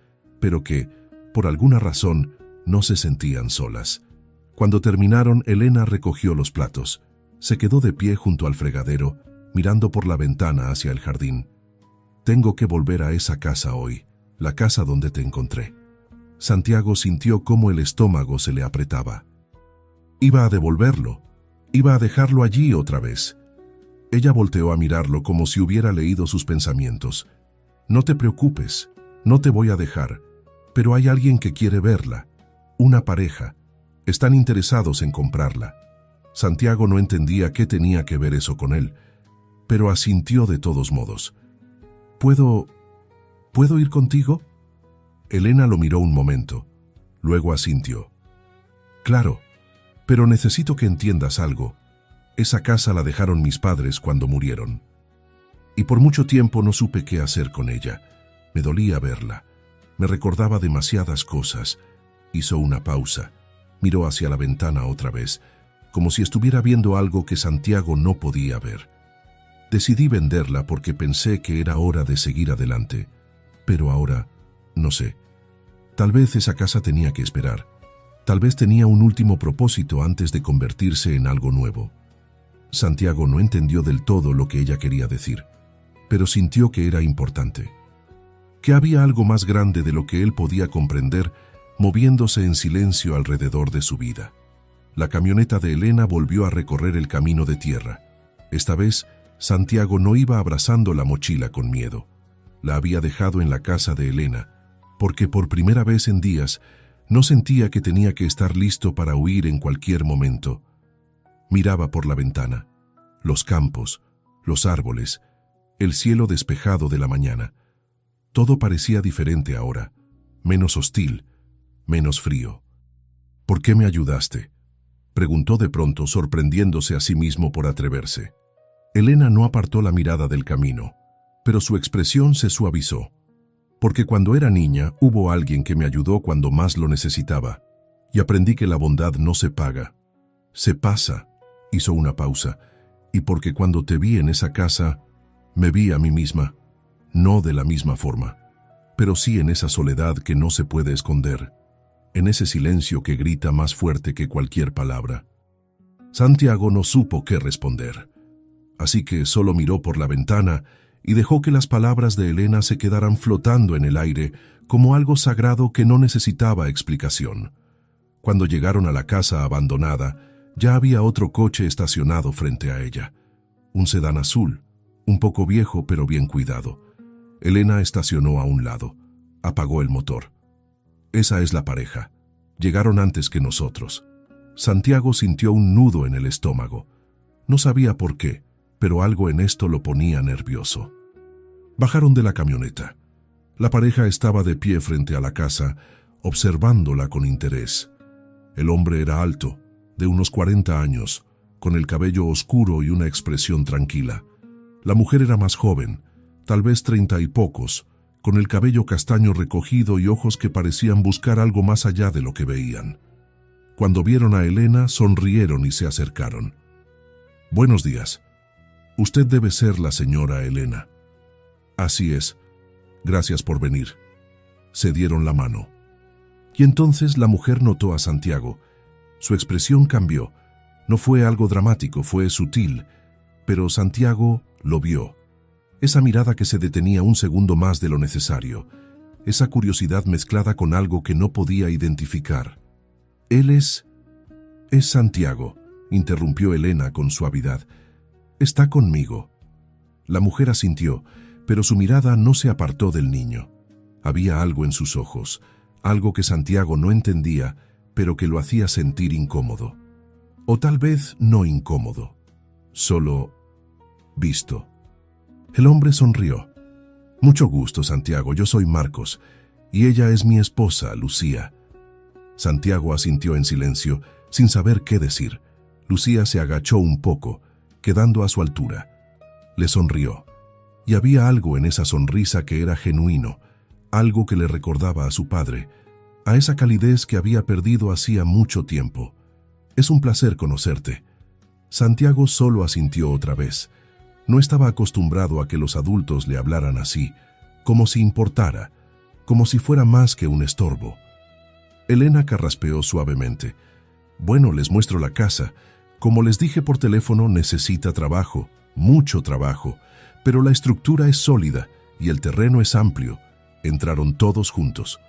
pero que, por alguna razón, no se sentían solas. Cuando terminaron, Elena recogió los platos. Se quedó de pie junto al fregadero, mirando por la ventana hacia el jardín. «Tengo que volver a esa casa hoy, la casa donde te encontré». Santiago sintió cómo el estómago se le apretaba. Iba a devolverlo, iba a dejarlo allí otra vez. Ella volteó a mirarlo como si hubiera leído sus pensamientos. «No te preocupes, no te voy a dejar, pero hay alguien que quiere verla, una pareja. Están interesados en comprarla». Santiago no entendía qué tenía que ver eso con él, pero asintió de todos modos. ¿Puedo ir contigo?» Elena lo miró un momento, luego asintió. «Claro, pero necesito que entiendas algo. Esa casa la dejaron mis padres cuando murieron. Y por mucho tiempo no supe qué hacer con ella. Me dolía verla. Me recordaba demasiadas cosas». Hizo una pausa. Miró hacia la ventana otra vez, como si estuviera viendo algo que Santiago no podía ver. «Decidí venderla porque pensé que era hora de seguir adelante. Pero ahora, no sé. Tal vez esa casa tenía que esperar. Tal vez tenía un último propósito antes de convertirse en algo nuevo». Santiago no entendió del todo lo que ella quería decir, pero sintió que era importante. Que había algo más grande de lo que él podía comprender, moviéndose en silencio alrededor de su vida. La camioneta de Elena volvió a recorrer el camino de tierra. Esta vez, Santiago no iba abrazando la mochila con miedo. La había dejado en la casa de Elena, porque por primera vez en días no sentía que tenía que estar listo para huir en cualquier momento. Miraba por la ventana, los campos, los árboles, el cielo despejado de la mañana. Todo parecía diferente ahora, menos hostil, menos frío. «¿Por qué me ayudaste?», preguntó de pronto, sorprendiéndose a sí mismo por atreverse. Elena no apartó la mirada del camino, pero su expresión se suavizó. «Porque cuando era niña hubo alguien que me ayudó cuando más lo necesitaba, y aprendí que la bondad no se paga, se pasa». Hizo una pausa. «Y porque cuando te vi en esa casa, me vi a mí misma, no de la misma forma, pero sí en esa soledad que no se puede esconder, en ese silencio que grita más fuerte que cualquier palabra». Santiago no supo qué responder, así que solo miró por la ventana y dejó que las palabras de Elena se quedaran flotando en el aire como algo sagrado que no necesitaba explicación. Cuando llegaron a la casa abandonada, ya había otro coche estacionado frente a ella. Un sedán azul, un poco viejo pero bien cuidado. Elena estacionó a un lado. Apagó el motor. «Esa es la pareja. Llegaron antes que nosotros». Santiago sintió un nudo en el estómago. No sabía por qué, pero algo en esto lo ponía nervioso. Bajaron de la camioneta. La pareja estaba de pie frente a la casa, observándola con interés. El hombre era alto, de unos 40 años, con el cabello oscuro y una expresión tranquila. La mujer era más joven, tal vez 30 y pocos, con el cabello castaño recogido y ojos que parecían buscar algo más allá de lo que veían. Cuando vieron a Elena, sonrieron y se acercaron. «Buenos días. Usted debe ser la señora Elena». «Así es. Gracias por venir». Se dieron la mano. Y entonces la mujer notó a Santiago. Su expresión cambió. No fue algo dramático, fue sutil, pero Santiago lo vio. Esa mirada que se detenía un segundo más de lo necesario, esa curiosidad mezclada con algo que no podía identificar. «Él es Santiago», interrumpió Elena con suavidad. «Está conmigo». La mujer asintió, pero su mirada no se apartó del niño. Había algo en sus ojos, algo que Santiago no entendía, pero que lo hacía sentir incómodo. O tal vez no incómodo, solo visto. El hombre sonrió. «Mucho gusto, Santiago, yo soy Marcos, y ella es mi esposa, Lucía». Santiago asintió en silencio, sin saber qué decir. Lucía se agachó un poco, quedando a su altura. Le sonrió, y había algo en esa sonrisa que era genuino, algo que le recordaba a su padre, a esa calidez que había perdido hacía mucho tiempo. Es un placer conocerte. Santiago solo asintió otra vez. No estaba acostumbrado a que los adultos le hablaran así, como si importara, como si fuera más que un estorbo. Elena carraspeó suavemente. Bueno, les muestro la casa. Como les dije por teléfono, necesita trabajo, mucho trabajo, pero la estructura es sólida y el terreno es amplio. Entraron todos juntos.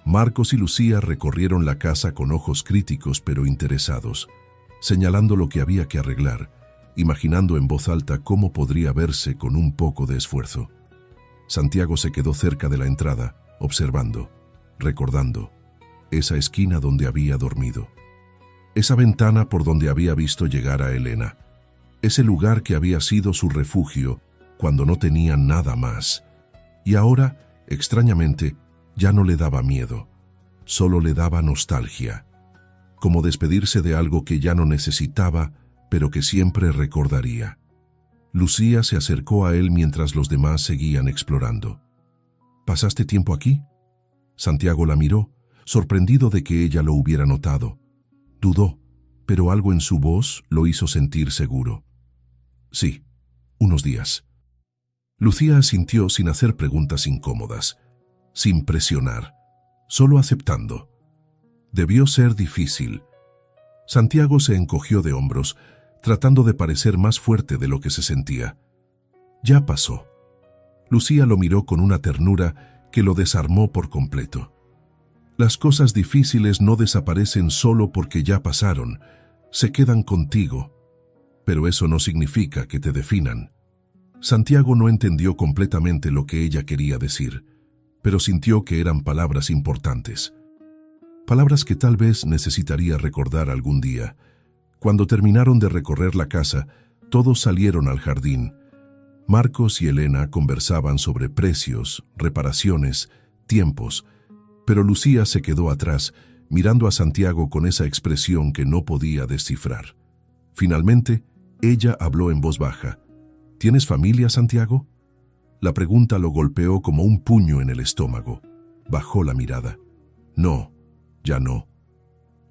Marcos y Lucía recorrieron la casa con ojos críticos pero interesados, señalando lo que había que arreglar, imaginando en voz alta cómo podría verse con un poco de esfuerzo. Santiago se quedó cerca de la entrada, observando, recordando, esa esquina donde había dormido, esa ventana por donde había visto llegar a Elena, ese lugar que había sido su refugio cuando no tenía nada más. Y ahora, extrañamente, ya no le daba miedo, solo le daba nostalgia, como despedirse de algo que ya no necesitaba, pero que siempre recordaría. Lucía se acercó a él mientras los demás seguían explorando. ¿Pasaste tiempo aquí? Santiago la miró, sorprendido de que ella lo hubiera notado. Dudó, pero algo en su voz lo hizo sentir seguro. Sí, unos días. Lucía asintió sin hacer preguntas incómodas, sin presionar, solo aceptando. Debió ser difícil. Santiago se encogió de hombros, tratando de parecer más fuerte de lo que se sentía. Ya pasó. Lucía lo miró con una ternura que lo desarmó por completo. Las cosas difíciles no desaparecen solo porque ya pasaron, se quedan contigo. Pero eso no significa que te definan. Santiago no entendió completamente lo que ella quería decir, pero sintió que eran palabras importantes. Palabras que tal vez necesitaría recordar algún día. Cuando terminaron de recorrer la casa, todos salieron al jardín. Marcos y Elena conversaban sobre precios, reparaciones, tiempos, pero Lucía se quedó atrás, mirando a Santiago con esa expresión que no podía descifrar. Finalmente, ella habló en voz baja. ¿Tienes familia, Santiago? La pregunta lo golpeó como un puño en el estómago. Bajó la mirada. No, ya no.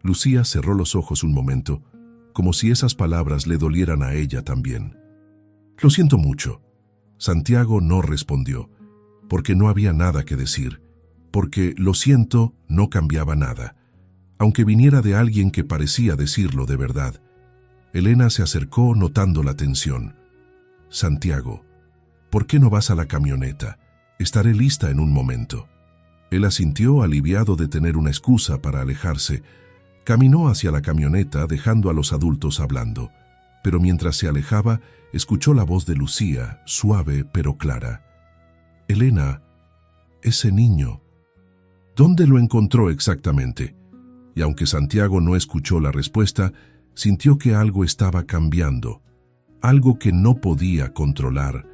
Lucía cerró los ojos un momento, como si esas palabras le dolieran a ella también. Lo siento mucho. Santiago no respondió, porque no había nada que decir, porque lo siento no cambiaba nada, aunque viniera de alguien que parecía decirlo de verdad. Elena se acercó notando la tensión. Santiago, ¿por qué no vas a la camioneta? Estaré lista en un momento. Él asintió, aliviado de tener una excusa para alejarse. Caminó hacia la camioneta, dejando a los adultos hablando. Pero mientras se alejaba, escuchó la voz de Lucía, suave pero clara. Elena, ese niño. ¿Dónde lo encontró exactamente? Y aunque Santiago no escuchó la respuesta, sintió que algo estaba cambiando. Algo que no podía controlar,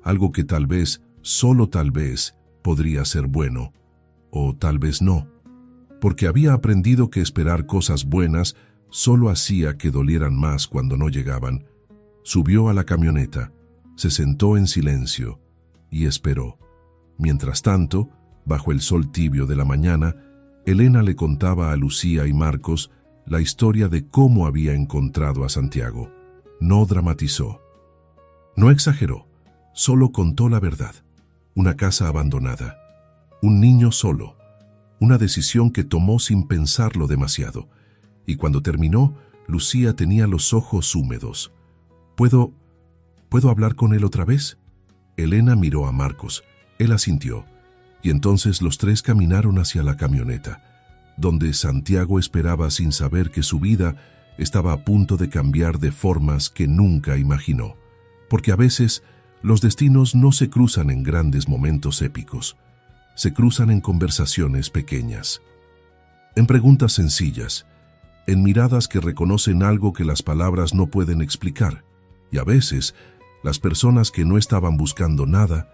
algo que tal vez, solo tal vez, podría ser bueno, o tal vez no, porque había aprendido que esperar cosas buenas solo hacía que dolieran más cuando no llegaban. Subió a la camioneta, se sentó en silencio y esperó. Mientras tanto, bajo el sol tibio de la mañana, Elena le contaba a Lucía y Marcos la historia de cómo había encontrado a Santiago. No dramatizó. No exageró, solo contó la verdad. Una casa abandonada, un niño solo, una decisión que tomó sin pensarlo demasiado. Y cuando terminó, Lucía tenía los ojos húmedos. ¿Puedo hablar con él otra vez? Elena miró a Marcos. Él asintió. Y entonces los tres caminaron hacia la camioneta, donde Santiago esperaba sin saber que su vida estaba a punto de cambiar de formas que nunca imaginó. Porque a veces los destinos no se cruzan en grandes momentos épicos. Se cruzan en conversaciones pequeñas, en preguntas sencillas, en miradas que reconocen algo que las palabras no pueden explicar. Y a veces, las personas que no estaban buscando nada,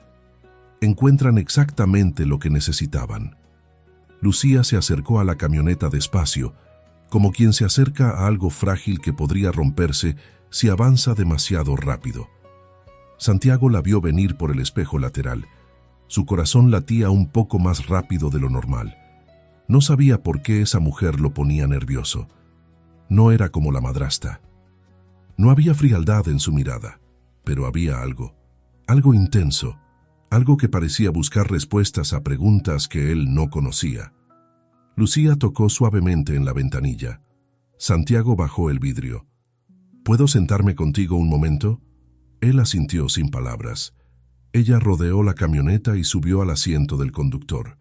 encuentran exactamente lo que necesitaban. Lucía se acercó a la camioneta despacio, como quien se acerca a algo frágil que podría romperse si avanza demasiado rápido. Santiago la vio venir por el espejo lateral. Su corazón latía un poco más rápido de lo normal. No sabía por qué esa mujer lo ponía nervioso. No era como la madrastra. No había frialdad en su mirada, pero había algo intenso, algo que parecía buscar respuestas a preguntas que él no conocía. Lucía tocó suavemente en la ventanilla. Santiago bajó el vidrio. ¿Puedo sentarme contigo un momento? Él asintió sin palabras. Ella rodeó la camioneta y subió al asiento del conductor.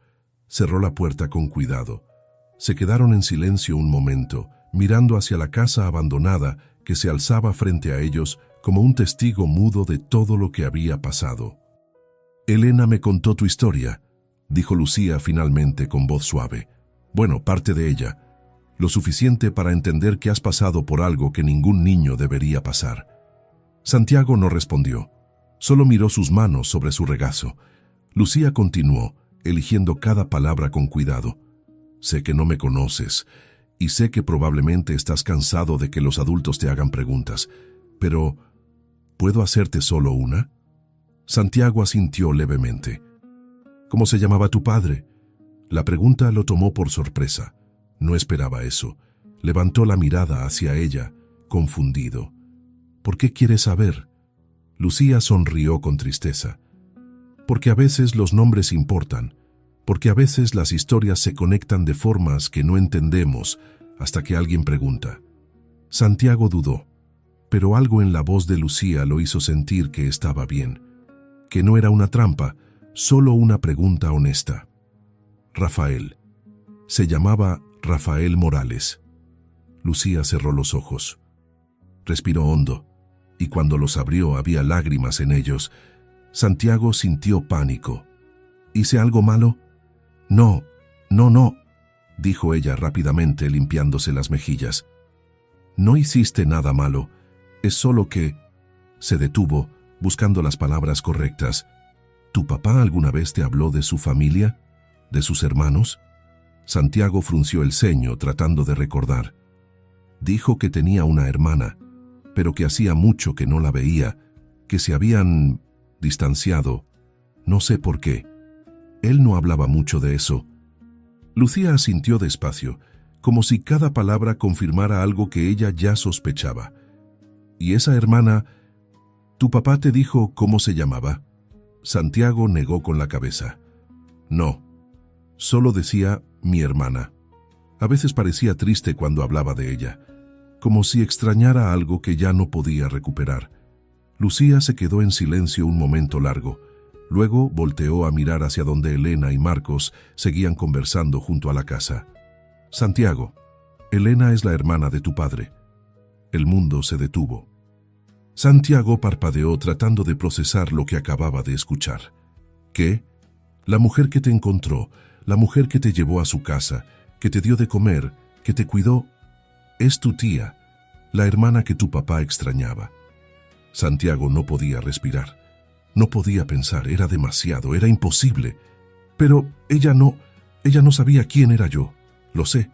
Cerró la puerta con cuidado. Se quedaron en silencio un momento, mirando hacia la casa abandonada que se alzaba frente a ellos como un testigo mudo de todo lo que había pasado. «Elena me contó tu historia», dijo Lucía finalmente con voz suave. «Bueno, parte de ella. Lo suficiente para entender que has pasado por algo que ningún niño debería pasar». Santiago no respondió. Solo miró sus manos sobre su regazo. Lucía continuó, eligiendo cada palabra con cuidado. «Sé que no me conoces, y sé que probablemente estás cansado de que los adultos te hagan preguntas, pero ¿puedo hacerte solo una?» Santiago asintió levemente. «¿Cómo se llamaba tu padre?» La pregunta lo tomó por sorpresa. No esperaba eso. Levantó la mirada hacia ella, confundido. «¿Por qué quieres saber?» Lucía sonrió con tristeza. «Porque a veces los nombres importan, porque a veces las historias se conectan de formas que no entendemos hasta que alguien pregunta». Santiago dudó, pero algo en la voz de Lucía lo hizo sentir que estaba bien, que no era una trampa, solo una pregunta honesta. Rafael. Se llamaba Rafael Morales. Lucía cerró los ojos. Respiró hondo, y cuando los abrió había lágrimas en ellos. Santiago sintió pánico. ¿Hice algo malo? No, dijo ella rápidamente limpiándose las mejillas. No hiciste nada malo, es solo que... Se detuvo, buscando las palabras correctas. ¿Tu papá alguna vez te habló de su familia? ¿De sus hermanos? Santiago frunció el ceño tratando de recordar. Dijo que tenía una hermana, pero que hacía mucho que no la veía, que se habían distanciado. No sé por qué. Él no hablaba mucho de eso. Lucía asintió despacio, como si cada palabra confirmara algo que ella ya sospechaba. ¿Y esa hermana? ¿Tu papá te dijo cómo se llamaba? Santiago negó con la cabeza. No, solo decía mi hermana. A veces parecía triste cuando hablaba de ella, como si extrañara algo que ya no podía recuperar. Lucía se quedó en silencio un momento largo. Luego volteó a mirar hacia donde Elena y Marcos seguían conversando junto a la casa. Santiago, Elena es la hermana de tu padre. El mundo se detuvo. Santiago parpadeó tratando de procesar lo que acababa de escuchar. ¿Qué? La mujer que te encontró, la mujer que te llevó a su casa, que te dio de comer, que te cuidó, es tu tía, la hermana que tu papá extrañaba. Santiago no podía respirar. No podía pensar, era demasiado, era imposible. Pero ella no sabía quién era yo. Lo sé,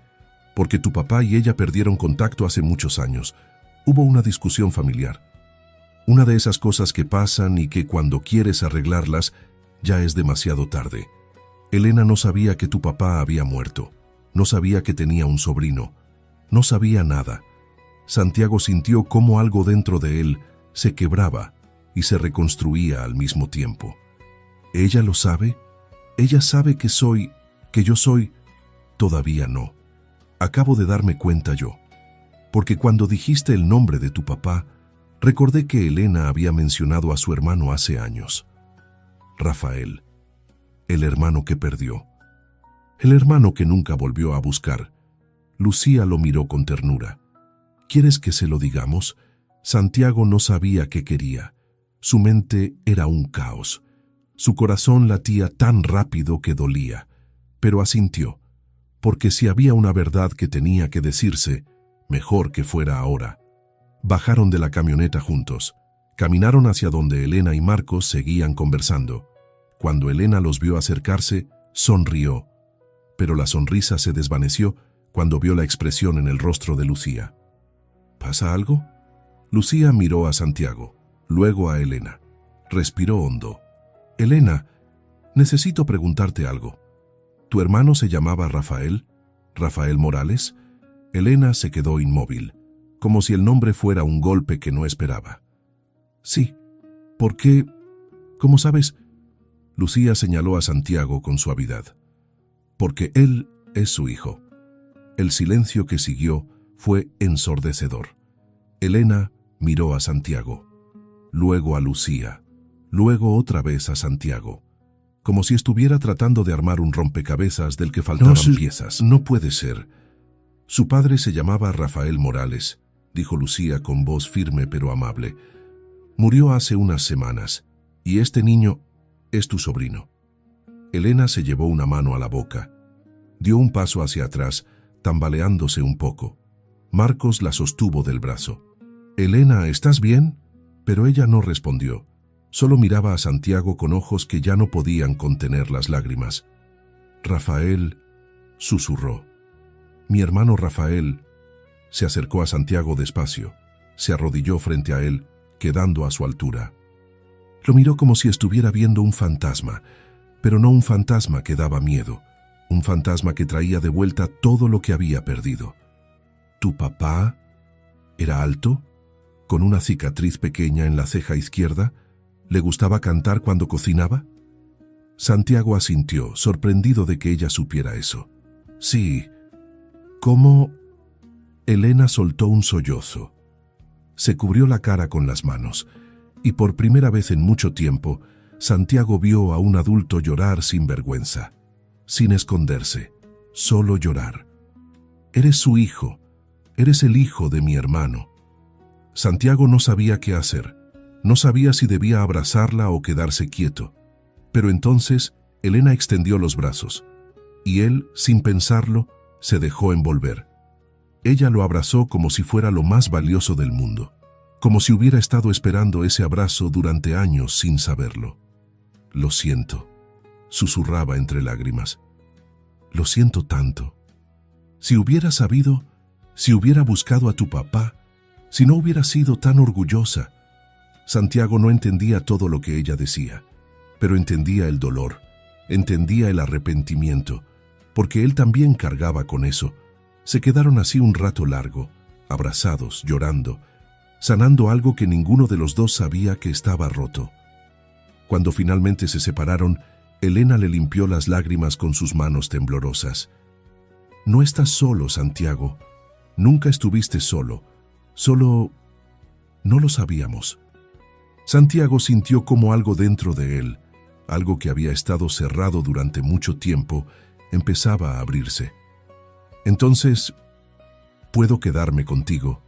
porque tu papá y ella perdieron contacto hace muchos años. Hubo una discusión familiar. Una de esas cosas que pasan y que cuando quieres arreglarlas, ya es demasiado tarde. Elena no sabía que tu papá había muerto. No sabía que tenía un sobrino. No sabía nada. Santiago sintió cómo algo dentro de él se quebraba y se reconstruía al mismo tiempo. ¿Ella lo sabe? ¿Ella sabe que yo soy? Todavía no. Acabo de darme cuenta yo. Porque cuando dijiste el nombre de tu papá, recordé que Elena había mencionado a su hermano hace años. Rafael. El hermano que perdió. El hermano que nunca volvió a buscar. Lucía lo miró con ternura. ¿Quieres que se lo digamos? Santiago no sabía qué quería. Su mente era un caos. Su corazón latía tan rápido que dolía, pero asintió, porque si había una verdad que tenía que decirse, mejor que fuera ahora. Bajaron de la camioneta juntos. Caminaron hacia donde Elena y Marcos seguían conversando. Cuando Elena los vio acercarse, sonrió, pero la sonrisa se desvaneció cuando vio la expresión en el rostro de Lucía. ¿Pasa algo? Lucía miró a Santiago, luego a Elena. Respiró hondo. Elena, necesito preguntarte algo. ¿Tu hermano se llamaba Rafael? ¿Rafael Morales? Elena se quedó inmóvil, como si el nombre fuera un golpe que no esperaba. Sí, ¿por qué? ¿Cómo sabes? Lucía señaló a Santiago con suavidad. Porque él es su hijo. El silencio que siguió fue ensordecedor. Elena miró a Santiago, luego a Lucía, luego otra vez a Santiago, como si estuviera tratando de armar un rompecabezas del que faltaban piezas. No puede ser. Su padre se llamaba Rafael Morales, dijo Lucía con voz firme pero amable. Murió hace unas semanas, y este niño es tu sobrino. Elena se llevó una mano a la boca. Dio un paso hacia atrás, tambaleándose un poco. Marcos la sostuvo del brazo. Elena, ¿estás bien? Pero ella no respondió. Solo miraba a Santiago con ojos que ya no podían contener las lágrimas. Rafael, susurró. Mi hermano Rafael. Se acercó a Santiago despacio. Se arrodilló frente a él, quedando a su altura. Lo miró como si estuviera viendo un fantasma, pero no un fantasma que daba miedo, un fantasma que traía de vuelta todo lo que había perdido. ¿Tu papá era alto? ¿Con una cicatriz pequeña en la ceja izquierda? ¿Le gustaba cantar cuando cocinaba? Santiago asintió, sorprendido de que ella supiera eso. Sí. ¿Cómo? Elena soltó un sollozo. Se cubrió la cara con las manos, y por primera vez en mucho tiempo, Santiago vio a un adulto llorar sin vergüenza, sin esconderse, solo llorar. Eres su hijo, eres el hijo de mi hermano. Santiago no sabía qué hacer, no sabía si debía abrazarla o quedarse quieto, pero entonces Elena extendió los brazos, y él, sin pensarlo, se dejó envolver. Ella lo abrazó como si fuera lo más valioso del mundo, como si hubiera estado esperando ese abrazo durante años sin saberlo. Lo siento, susurraba entre lágrimas. Lo siento tanto. Si hubiera sabido, si hubiera buscado a tu papá, si no hubiera sido tan orgullosa. Santiago no entendía todo lo que ella decía, pero entendía el dolor, entendía el arrepentimiento, porque él también cargaba con eso. Se quedaron así un rato largo, abrazados, llorando, sanando algo que ninguno de los dos sabía que estaba roto. Cuando finalmente se separaron, Elena le limpió las lágrimas con sus manos temblorosas. No estás solo, Santiago. Nunca estuviste solo. Solo... no lo sabíamos. Santiago sintió como algo dentro de él, algo que había estado cerrado durante mucho tiempo, empezaba a abrirse. Entonces, ¿puedo quedarme contigo?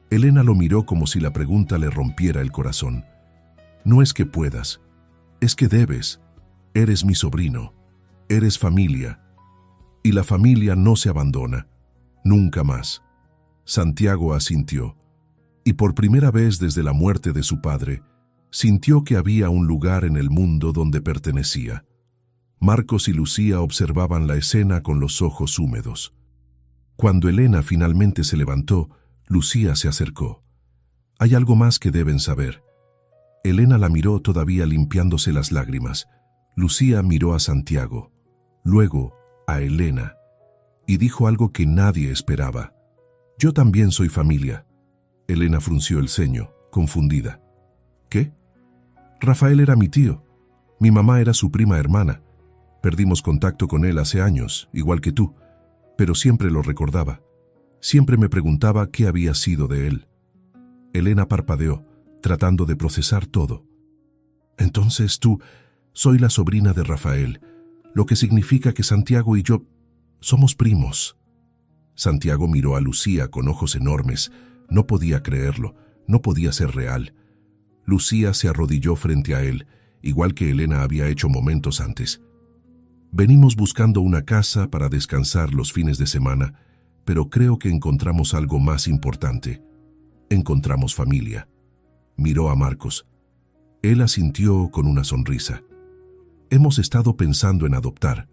Elena lo miró como si la pregunta le rompiera el corazón. No es que puedas, es que debes. Eres mi sobrino, eres familia. Y la familia no se abandona, nunca más. Santiago asintió, y por primera vez desde la muerte de su padre, sintió que había un lugar en el mundo donde pertenecía. Marcos y Lucía observaban la escena con los ojos húmedos. Cuando Elena finalmente se levantó, Lucía se acercó. Hay algo más que deben saber. Elena la miró todavía limpiándose las lágrimas. Lucía miró a Santiago, luego a Elena, y dijo algo que nadie esperaba. Yo también soy familia. Elena frunció el ceño, confundida. ¿Qué? Rafael era mi tío. Mi mamá era su prima hermana. Perdimos contacto con él hace años, igual que tú, pero siempre lo recordaba. Siempre me preguntaba qué había sido de él. Elena parpadeó, tratando de procesar todo. Entonces tú, soy la sobrina de Rafael, lo que significa que Santiago y yo somos primos. Santiago miró a Lucía con ojos enormes. No podía creerlo, no podía ser real. Lucía se arrodilló frente a él, igual que Elena había hecho momentos antes. Venimos buscando una casa para descansar los fines de semana, pero creo que encontramos algo más importante. Encontramos familia. Miró a Marcos. Él asintió con una sonrisa. Hemos estado pensando en adoptar.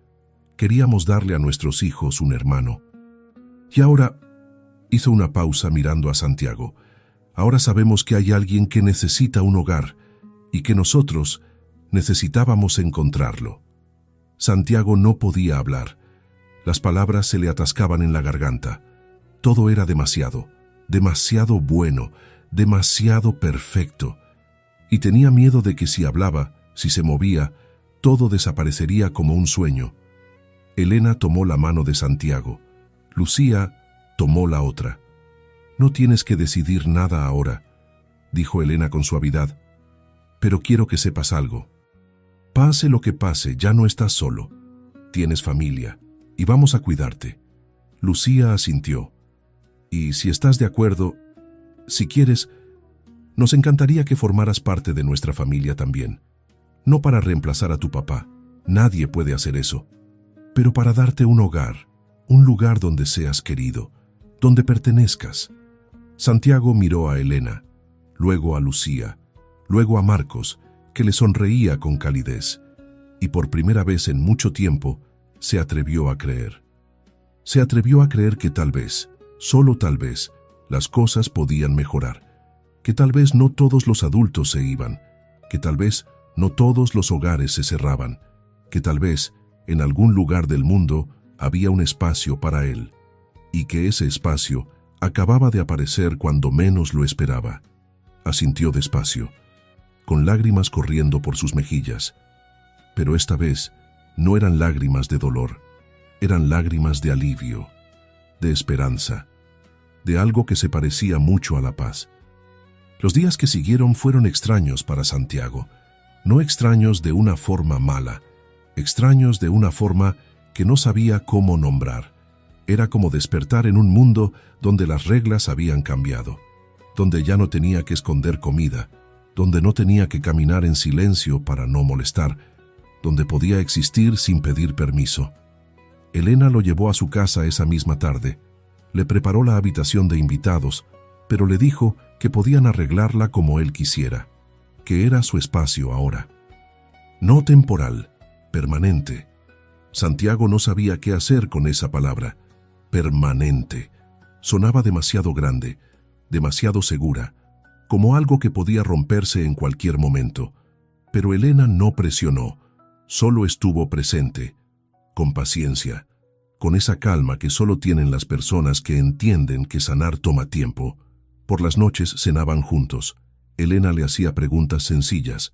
Queríamos darle a nuestros hijos un hermano. Y ahora... Hizo una pausa mirando a Santiago. Ahora sabemos que hay alguien que necesita un hogar y que nosotros necesitábamos encontrarlo. Santiago no podía hablar. Las palabras se le atascaban en la garganta. Todo era demasiado, demasiado bueno, demasiado perfecto. Y tenía miedo de que si hablaba, si se movía, todo desaparecería como un sueño. Elena tomó la mano de Santiago. Lucía tomó la otra. «No tienes que decidir nada ahora», dijo Elena con suavidad. «Pero quiero que sepas algo. Pase lo que pase, ya no estás solo. Tienes familia y vamos a cuidarte». Lucía asintió. «Y si estás de acuerdo, si quieres, nos encantaría que formaras parte de nuestra familia también. No para reemplazar a tu papá, nadie puede hacer eso, pero para darte un hogar, un lugar donde seas querido, donde pertenezcas». Santiago miró a Elena, luego a Lucía, luego a Marcos, que le sonreía con calidez, y por primera vez en mucho tiempo se atrevió a creer. Se atrevió a creer que tal vez, solo tal vez, las cosas podían mejorar, que tal vez no todos los adultos se iban, que tal vez no todos los hogares se cerraban, que tal vez en algún lugar del mundo había un espacio para él, y que ese espacio acababa de aparecer cuando menos lo esperaba. Asintió despacio, con lágrimas corriendo por sus mejillas. Pero esta vez no eran lágrimas de dolor, eran lágrimas de alivio, de esperanza, de algo que se parecía mucho a la paz. Los días que siguieron fueron extraños para Santiago, no extraños de una forma mala, extraños de una forma que no sabía cómo nombrar. Era como despertar en un mundo donde las reglas habían cambiado, donde ya no tenía que esconder comida, donde no tenía que caminar en silencio para no molestar, donde podía existir sin pedir permiso. Elena lo llevó a su casa esa misma tarde, le preparó la habitación de invitados, pero le dijo que podían arreglarla como él quisiera, que era su espacio ahora. No temporal, permanente. Santiago no sabía qué hacer con esa palabra. Permanente. Sonaba demasiado grande, demasiado segura, como algo que podía romperse en cualquier momento. Pero Elena no presionó, solo estuvo presente, con paciencia, con esa calma que solo tienen las personas que entienden que sanar toma tiempo. Por las noches cenaban juntos. Elena le hacía preguntas sencillas.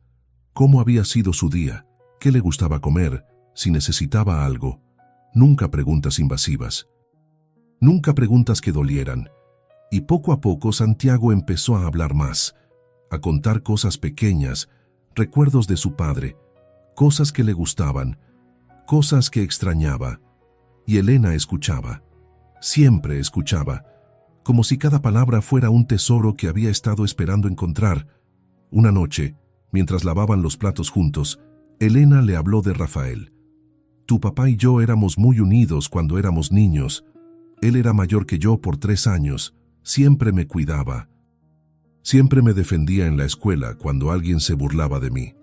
¿Cómo había sido su día? ¿Qué le gustaba comer? Si necesitaba algo. Nunca preguntas invasivas. Nunca preguntas que dolieran. Y poco a poco Santiago empezó a hablar más, a contar cosas pequeñas, recuerdos de su padre, cosas que le gustaban, cosas que extrañaba. Y Elena escuchaba, siempre escuchaba, como si cada palabra fuera un tesoro que había estado esperando encontrar. Una noche, mientras lavaban los platos juntos, Elena le habló de Rafael. «Tu papá y yo éramos muy unidos cuando éramos niños. Él era mayor que yo por 3 años. Siempre me cuidaba. Siempre me defendía en la escuela cuando alguien se burlaba de mí».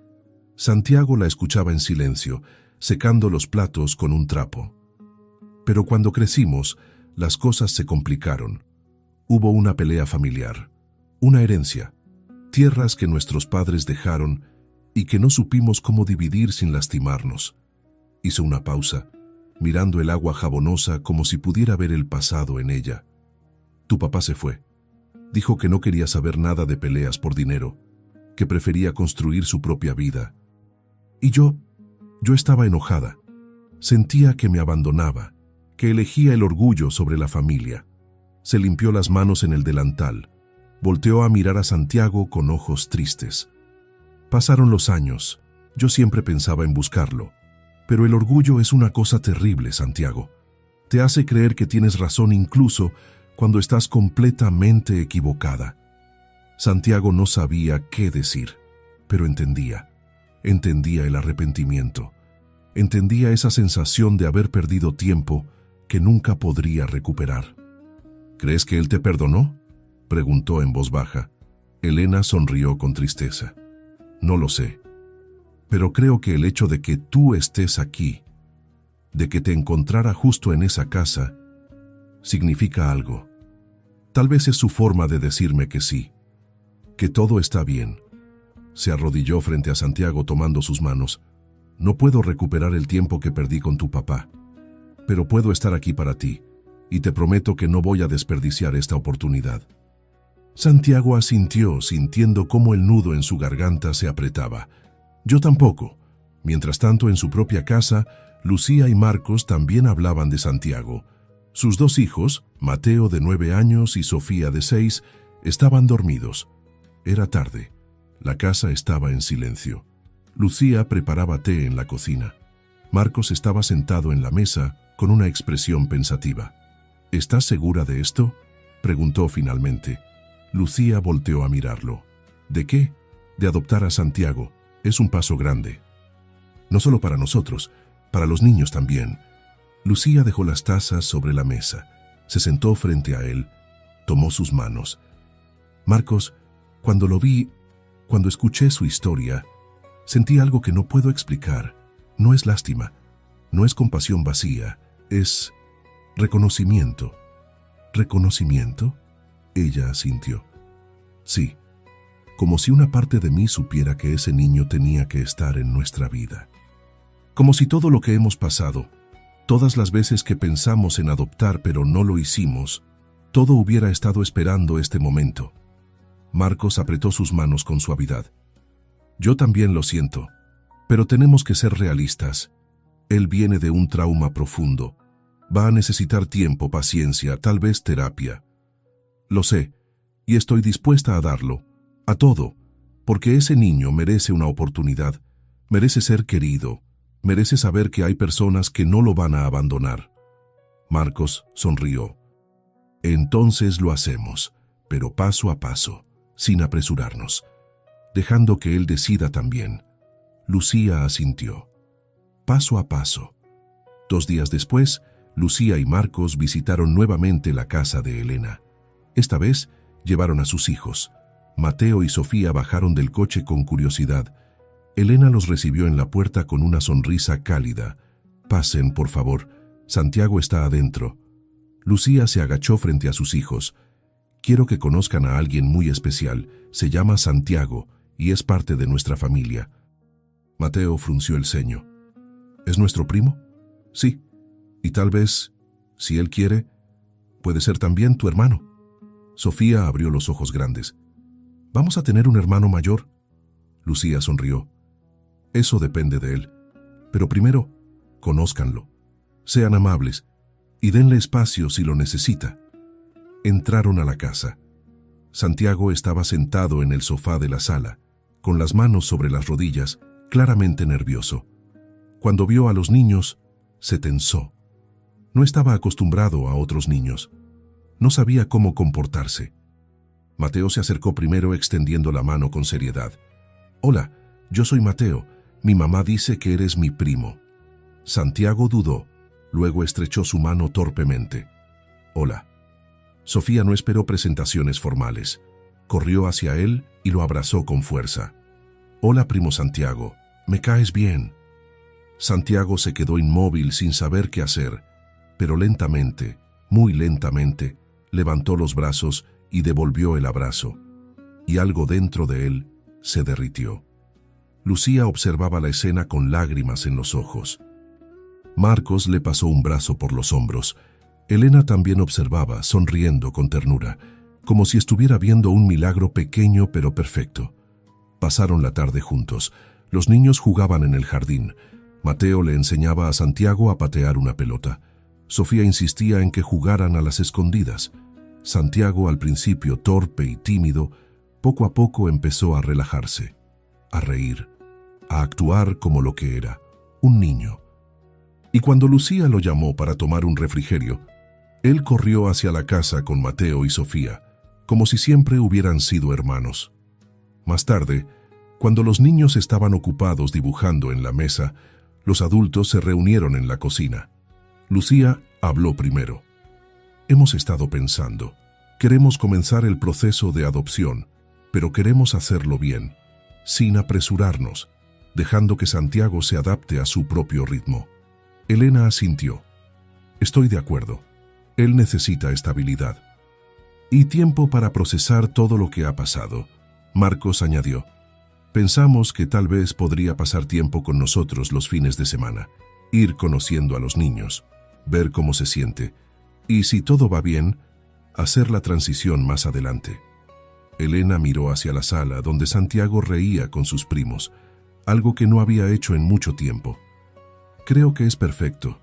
Santiago la escuchaba en silencio, secando los platos con un trapo. Pero cuando crecimos, las cosas se complicaron. Hubo una pelea familiar, una herencia, tierras que nuestros padres dejaron y que no supimos cómo dividir sin lastimarnos. Hizo una pausa, mirando el agua jabonosa como si pudiera ver el pasado en ella. «Tu papá se fue. Dijo que no quería saber nada de peleas por dinero, que prefería construir su propia vida. Y yo estaba enojada. Sentía que me abandonaba, que elegía el orgullo sobre la familia». Se limpió las manos en el delantal, volteó a mirar a Santiago con ojos tristes. «Pasaron los años. Yo siempre pensaba en buscarlo. Pero el orgullo es una cosa terrible, Santiago. Te hace creer que tienes razón incluso cuando estás completamente equivocada». Santiago no sabía qué decir, pero entendía. Entendía el arrepentimiento. Entendía esa sensación de haber perdido tiempo que nunca podría recuperar. «¿Crees que él te perdonó?», preguntó en voz baja. Elena sonrió con tristeza. «No lo sé. Pero creo que el hecho de que tú estés aquí, de que te encontrara justo en esa casa, significa algo. Tal vez es su forma de decirme que sí, que todo está bien». Se arrodilló frente a Santiago tomando sus manos. «No puedo recuperar el tiempo que perdí con tu papá, pero puedo estar aquí para ti, y te prometo que no voy a desperdiciar esta oportunidad. Santiago asintió, sintiendo cómo el nudo en su garganta se apretaba. Yo tampoco. Mientras tanto, en su propia casa, Lucía y Marcos también hablaban de Santiago. Sus dos hijos, Mateo de 9 años y Sofía de 6, estaban dormidos. Era tarde. La casa estaba en silencio. Lucía preparaba té en la cocina. Marcos estaba sentado en la mesa con una expresión pensativa. ¿Estás segura de esto?, preguntó finalmente. Lucía volteó a mirarlo. ¿De qué? De adoptar a Santiago. Es un paso grande. No solo para nosotros, para los niños también. Lucía dejó las tazas sobre la mesa. Se sentó frente a él. Tomó sus manos. Marcos, cuando lo vi, cuando escuché su historia, sentí algo que no puedo explicar. No es lástima, no es compasión vacía, es reconocimiento. ¿Reconocimiento? Ella asintió. Sí, como si una parte de mí supiera que ese niño tenía que estar en nuestra vida. Como si todo lo que hemos pasado, todas las veces que pensamos en adoptar pero no lo hicimos, todo hubiera estado esperando este momento. Marcos apretó sus manos con suavidad. Yo también lo siento, pero tenemos que ser realistas. Él viene de un trauma profundo. Va a necesitar tiempo, paciencia, tal vez terapia. Lo sé, y estoy dispuesta a darlo, a todo, porque ese niño merece una oportunidad, merece ser querido, merece saber que hay personas que no lo van a abandonar. Marcos sonrió. Entonces lo hacemos, pero paso a paso, sin apresurarnos, dejando que él decida también. Lucía asintió. Paso a paso. 2 días después, Lucía y Marcos visitaron nuevamente la casa de Elena. Esta vez llevaron a sus hijos. Mateo y Sofía bajaron del coche con curiosidad. Elena los recibió en la puerta con una sonrisa cálida. Pasen, por favor. Santiago está adentro. Lucía se agachó frente a sus hijos. Quiero que conozcan a alguien muy especial. Se llama Santiago y es parte de nuestra familia. Mateo frunció el ceño. ¿Es nuestro primo? Sí. Y tal vez, si él quiere, puede ser también tu hermano. Sofía abrió los ojos grandes. ¿Vamos a tener un hermano mayor? Lucía sonrió. Eso depende de él. Pero primero, conózcanlo. Sean amables y denle espacio si lo necesita. Entraron a la casa. Santiago estaba sentado en el sofá de la sala, con las manos sobre las rodillas, claramente nervioso. Cuando vio a los niños, se tensó. No estaba acostumbrado a otros niños. No sabía cómo comportarse. Mateo se acercó primero extendiendo la mano con seriedad. Hola, yo soy Mateo. Mi mamá dice que eres mi primo. Santiago dudó, luego estrechó su mano torpemente. Hola. Sofía no esperó presentaciones formales. Corrió hacia él y lo abrazó con fuerza. Hola, primo Santiago. Me caes bien. Santiago se quedó inmóvil sin saber qué hacer, pero lentamente, muy lentamente, levantó los brazos y devolvió el abrazo, y algo dentro de él se derritió. Lucía observaba la escena con lágrimas en los ojos. Marcos le pasó un brazo por los hombros. Elena también observaba, sonriendo con ternura, como si estuviera viendo un milagro pequeño pero perfecto. Pasaron la tarde juntos. Los niños jugaban en el jardín. Mateo le enseñaba a Santiago a patear una pelota. Sofía insistía en que jugaran a las escondidas. Santiago, al principio torpe y tímido, poco a poco empezó a relajarse, a reír, a actuar como lo que era, un niño. Y cuando Lucía lo llamó para tomar un refrigerio, él corrió hacia la casa con Mateo y Sofía, como si siempre hubieran sido hermanos. Más tarde, cuando los niños estaban ocupados dibujando en la mesa, los adultos se reunieron en la cocina. Lucía habló primero. Hemos estado pensando. Queremos comenzar el proceso de adopción, pero queremos hacerlo bien, sin apresurarnos, dejando que Santiago se adapte a su propio ritmo. Elena asintió. Estoy de acuerdo. Él necesita estabilidad. Y tiempo para procesar todo lo que ha pasado. Marcos añadió. Pensamos que tal vez podría pasar tiempo con nosotros los fines de semana, ir conociendo a los niños, ver cómo se siente. Y si todo va bien, hacer la transición más adelante. Elena miró hacia la sala donde Santiago reía con sus primos, algo que no había hecho en mucho tiempo. Creo que es perfecto,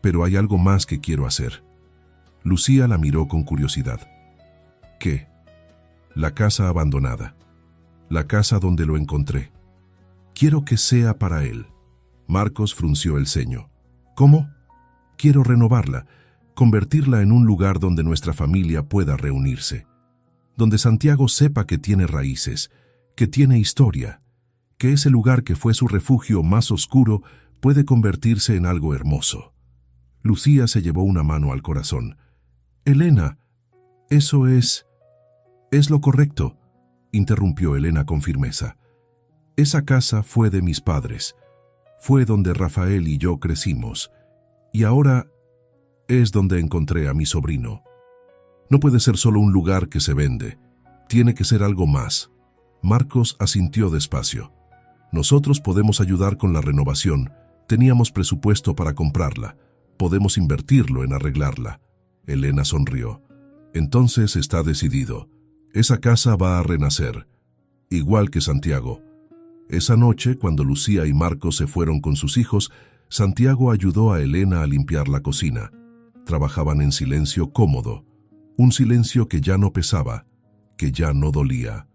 pero hay algo más que quiero hacer. Lucía la miró con curiosidad. ¿Qué? La casa abandonada. La casa donde lo encontré. Quiero que sea para él. Marcos frunció el ceño. ¿Cómo? Quiero renovarla, convertirla en un lugar donde nuestra familia pueda reunirse. Donde Santiago sepa que tiene raíces, que tiene historia, que ese lugar que fue su refugio más oscuro puede convertirse en algo hermoso. Lucía se llevó una mano al corazón. Elena, eso es lo correcto, interrumpió Elena con firmeza. Esa casa fue de mis padres, fue donde Rafael y yo crecimos, y ahora es donde encontré a mi sobrino. No puede ser solo un lugar que se vende, tiene que ser algo más. Marcos asintió despacio. Nosotros podemos ayudar con la renovación, teníamos presupuesto para comprarla, podemos invertirlo en arreglarla. Elena sonrió. Entonces está decidido. Esa casa va a renacer, igual que Santiago. Esa noche, cuando Lucía y Marcos se fueron con sus hijos, Santiago ayudó a Elena a limpiar la cocina. Trabajaban en silencio cómodo, un silencio que ya no pesaba, que ya no dolía.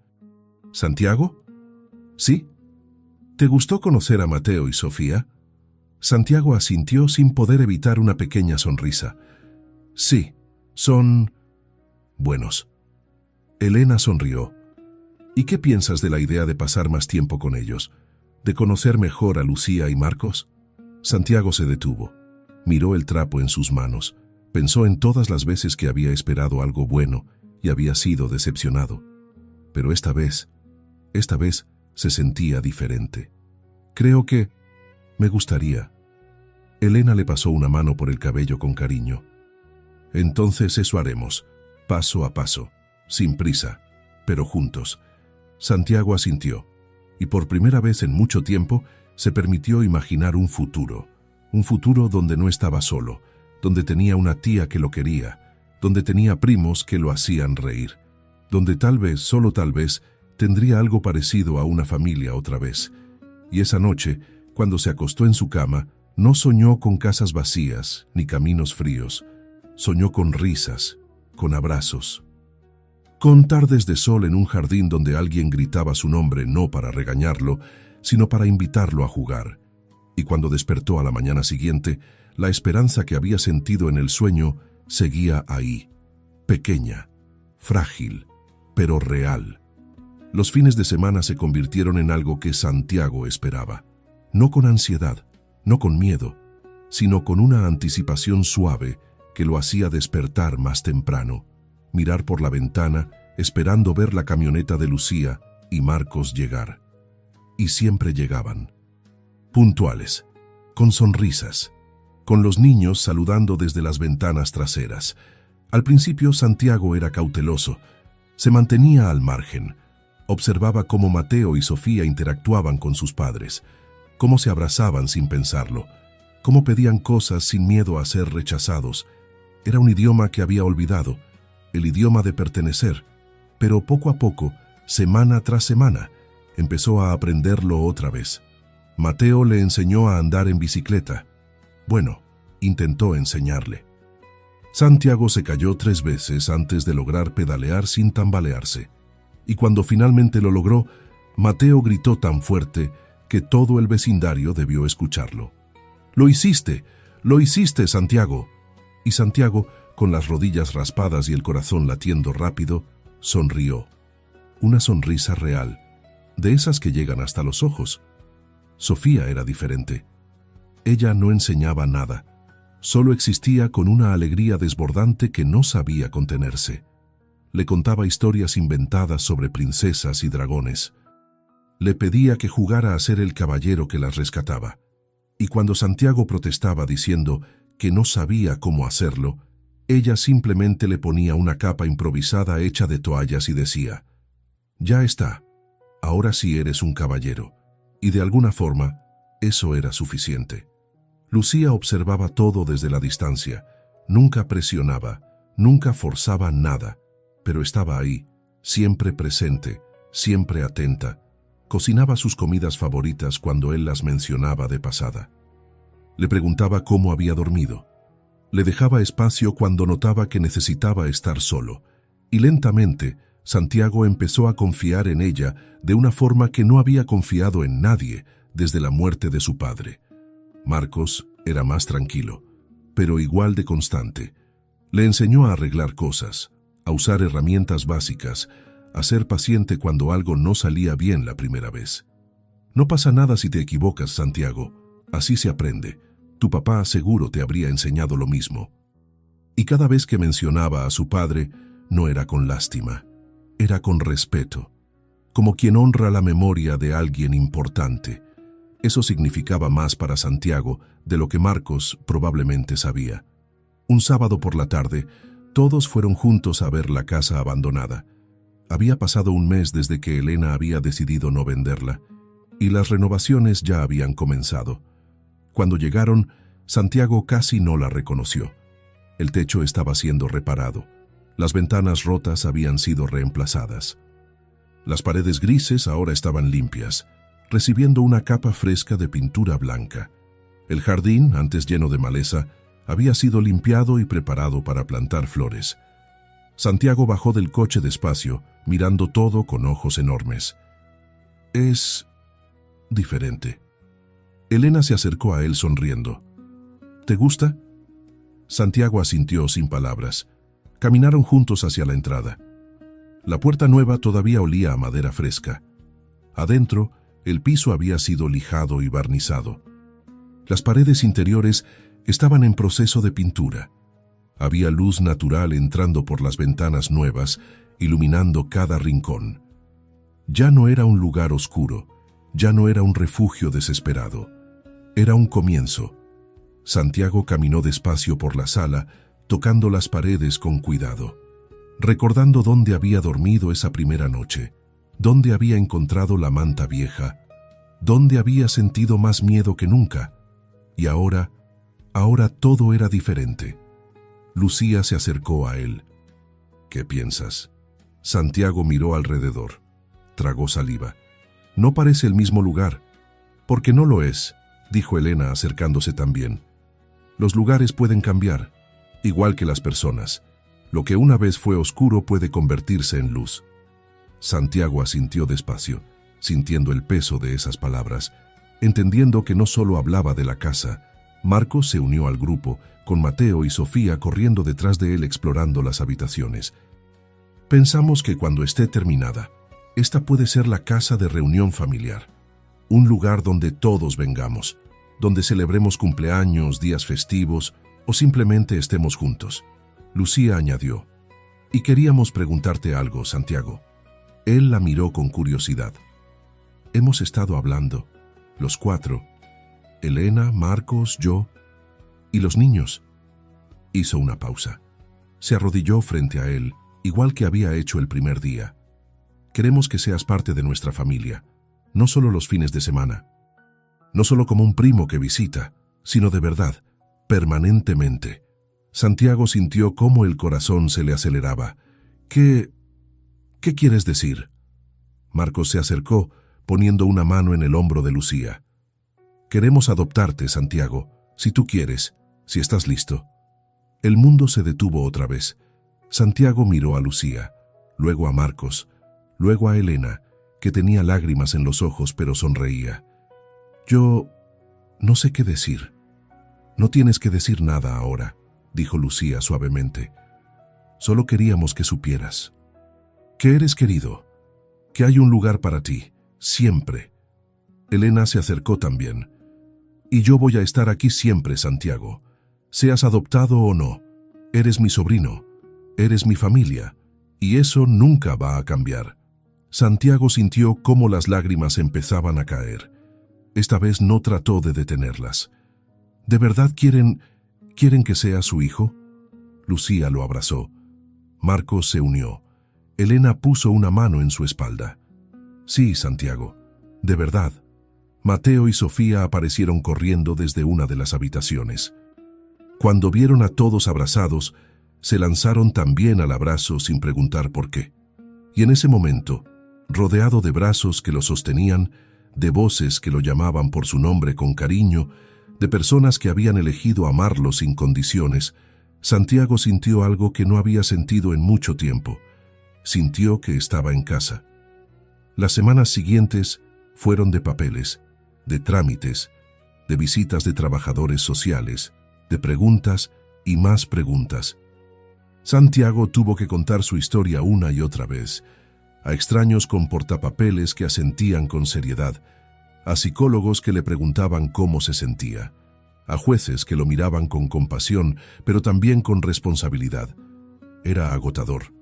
¿Santiago? ¿Sí? ¿Te gustó conocer a Mateo y Sofía? Santiago asintió sin poder evitar una pequeña sonrisa. Sí, son buenos. Elena sonrió. ¿Y qué piensas de la idea de pasar más tiempo con ellos? ¿De conocer mejor a Lucía y Marcos? Santiago se detuvo. Miró el trapo en sus manos. Pensó en todas las veces que había esperado algo bueno y había sido decepcionado. Pero esta vez se sentía diferente. Creo que me gustaría. Elena le pasó una mano por el cabello con cariño. Entonces eso haremos, paso a paso, sin prisa, pero juntos. Santiago asintió, y por primera vez en mucho tiempo se permitió imaginar un futuro donde no estaba solo, donde tenía una tía que lo quería, donde tenía primos que lo hacían reír, donde tal vez, solo tal vez, tendría algo parecido a una familia otra vez. Y esa noche, cuando se acostó en su cama, no soñó con casas vacías ni caminos fríos, soñó con risas, con abrazos, con tardes de sol en un jardín donde alguien gritaba su nombre no para regañarlo, sino para invitarlo a jugar. Y cuando despertó a la mañana siguiente, la esperanza que había sentido en el sueño seguía ahí, pequeña, frágil, pero real. Los fines de semana se convirtieron en algo que Santiago esperaba, no con ansiedad, no con miedo, sino con una anticipación suave que lo hacía despertar más temprano, mirar por la ventana, esperando ver la camioneta de Lucía y Marcos llegar. Y siempre llegaban. Puntuales, con sonrisas, con los niños saludando desde las ventanas traseras. Al principio Santiago era cauteloso, se mantenía al margen, observaba cómo Mateo y Sofía interactuaban con sus padres, cómo se abrazaban sin pensarlo, cómo pedían cosas sin miedo a ser rechazados. Era un idioma que había olvidado, el idioma de pertenecer, pero poco a poco, semana tras semana, empezó a aprenderlo otra vez. Mateo le enseñó a andar en bicicleta. Bueno, intentó enseñarle. Santiago se cayó 3 veces antes de lograr pedalear sin tambalearse. Y cuando finalmente lo logró, Mateo gritó tan fuerte que todo el vecindario debió escucharlo. ¡Lo hiciste! ¡Lo hiciste, Santiago! Y Santiago, con las rodillas raspadas y el corazón latiendo rápido, sonrió. Una sonrisa real, de esas que llegan hasta los ojos. Sofía era diferente. Ella no enseñaba nada, solo existía con una alegría desbordante que no sabía contenerse. Le contaba historias inventadas sobre princesas y dragones. Le pedía que jugara a ser el caballero que las rescataba. Y cuando Santiago protestaba diciendo que no sabía cómo hacerlo, ella simplemente le ponía una capa improvisada hecha de toallas y decía: «Ya está, ahora sí eres un caballero». Y de alguna forma, eso era suficiente. Lucía observaba todo desde la distancia, Nunca presionaba, nunca forzaba nada, pero estaba ahí, siempre presente, siempre atenta. Cocinaba sus comidas favoritas cuando él las mencionaba de pasada. Le preguntaba cómo había dormido. Le dejaba espacio cuando notaba que necesitaba estar solo, y lentamente Santiago empezó a confiar en ella de una forma que no había confiado en nadie desde la muerte de su padre. Marcos era más tranquilo, pero igual de constante. Le enseñó a arreglar cosas, a usar herramientas básicas, a ser paciente cuando algo no salía bien la primera vez. No pasa nada si te equivocas, Santiago. Así se aprende. Tu papá seguro te habría enseñado lo mismo. Y cada vez que mencionaba a su padre, no era con lástima, era con respeto, como quien honra la memoria de alguien importante. Eso significaba más para Santiago de lo que Marcos probablemente sabía. Un sábado por la tarde, todos fueron juntos a ver la casa abandonada. Había pasado un mes desde que Elena había decidido no venderla, y las renovaciones ya habían comenzado. Cuando llegaron, Santiago casi no la reconoció. El techo estaba siendo reparado. Las ventanas rotas habían sido reemplazadas. Las paredes grises ahora estaban limpias, recibiendo una capa fresca de pintura blanca. El jardín, antes lleno de maleza, había sido limpiado y preparado para plantar flores. Santiago bajó del coche despacio, mirando todo con ojos enormes. Es diferente. Elena se acercó a él sonriendo. ¿Te gusta? Santiago asintió sin palabras. Caminaron juntos hacia la entrada. La puerta nueva todavía olía a madera fresca. Adentro, el piso había sido lijado y barnizado. Las paredes interiores estaban en proceso de pintura. Había luz natural entrando por las ventanas nuevas, iluminando cada rincón. Ya no era un lugar oscuro, ya no era un refugio desesperado. Era un comienzo. Santiago caminó despacio por la sala, tocando las paredes con cuidado, recordando dónde había dormido esa primera noche, dónde había encontrado la manta vieja, dónde había sentido más miedo que nunca. Y ahora todo era diferente. Lucía se acercó a él. ¿Qué piensas? Santiago miró alrededor. Tragó saliva. No parece el mismo lugar. Porque no lo es, dijo Elena acercándose también. Los lugares pueden cambiar, igual que las personas. Lo que una vez fue oscuro puede convertirse en luz. Santiago asintió despacio, sintiendo el peso de esas palabras, entendiendo que no solo hablaba de la casa. Marcos se unió al grupo, con Mateo y Sofía corriendo detrás de él explorando las habitaciones. Pensamos que cuando esté terminada, esta puede ser la casa de reunión familiar, un lugar donde todos vengamos, donde celebremos cumpleaños, días festivos o simplemente estemos juntos. Lucía añadió, y queríamos preguntarte algo, Santiago. Él la miró con curiosidad. Hemos estado hablando, los cuatro, Elena, Marcos, yo y los niños. Hizo una pausa. Se arrodilló frente a él, igual que había hecho el primer día. Queremos que seas parte de nuestra familia, no solo los fines de semana. No solo como un primo que visita, sino de verdad, permanentemente. Santiago sintió cómo el corazón se le aceleraba. ¿Qué quieres decir? Marcos se acercó, poniendo una mano en el hombro de Lucía. Queremos adoptarte, Santiago, si tú quieres, si estás listo. El mundo se detuvo otra vez. Santiago miró a Lucía, luego a Marcos, luego a Elena, que tenía lágrimas en los ojos pero sonreía. Yo no sé qué decir. No tienes que decir nada ahora, dijo Lucía suavemente. Solo queríamos que supieras. Que eres querido, que hay un lugar para ti, siempre. Elena se acercó también. Y yo voy a estar aquí siempre, Santiago. Seas adoptado o no, eres mi sobrino, eres mi familia, y eso nunca va a cambiar. Santiago sintió cómo las lágrimas empezaban a caer. Esta vez no trató de detenerlas. ¿De verdad quieren que sea su hijo? Lucía lo abrazó. Marcos se unió. Elena puso una mano en su espalda. Sí, Santiago, de verdad. Mateo y Sofía aparecieron corriendo desde una de las habitaciones. Cuando vieron a todos abrazados, se lanzaron también al abrazo sin preguntar por qué. Y en ese momento, rodeado de brazos que lo sostenían, de voces que lo llamaban por su nombre con cariño, de personas que habían elegido amarlo sin condiciones, Santiago sintió algo que no había sentido en mucho tiempo. Sintió que estaba en casa. Las semanas siguientes fueron de papeles, de trámites, de visitas de trabajadores sociales, de preguntas y más preguntas. Santiago tuvo que contar su historia una y otra vez, a extraños con portapapeles que asentían con seriedad, a psicólogos que le preguntaban cómo se sentía, a jueces que lo miraban con compasión, pero también con responsabilidad. Era agotador.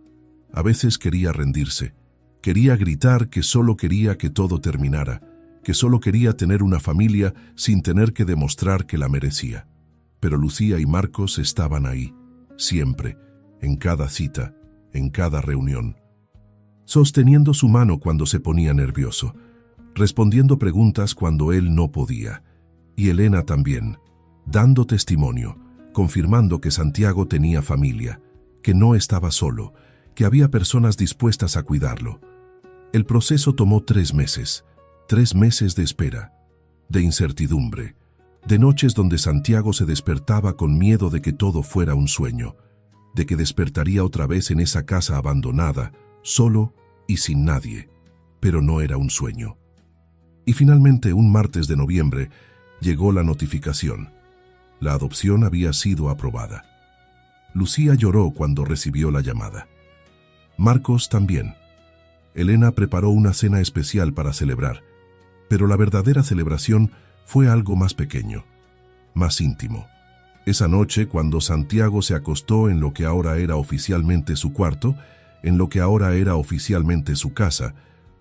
A veces quería rendirse, quería gritar que solo quería que todo terminara, que solo quería tener una familia sin tener que demostrar que la merecía. Pero Lucía y Marcos estaban ahí, siempre, en cada cita, en cada reunión, sosteniendo su mano cuando se ponía nervioso, respondiendo preguntas cuando él no podía, y Elena también, dando testimonio, confirmando que Santiago tenía familia, que no estaba solo, que había personas dispuestas a cuidarlo. El proceso tomó 3 meses, 3 meses de espera, de incertidumbre, de noches donde Santiago se despertaba con miedo de que todo fuera un sueño, de que despertaría otra vez en esa casa abandonada, solo y sin nadie, pero no era un sueño. Y finalmente, un martes de noviembre, llegó la notificación. La adopción había sido aprobada. Lucía lloró cuando recibió la llamada. Marcos también. Elena preparó una cena especial para celebrar, pero la verdadera celebración fue algo más pequeño, más íntimo. Esa noche, cuando Santiago se acostó en lo que ahora era oficialmente su cuarto, en lo que ahora era oficialmente su casa,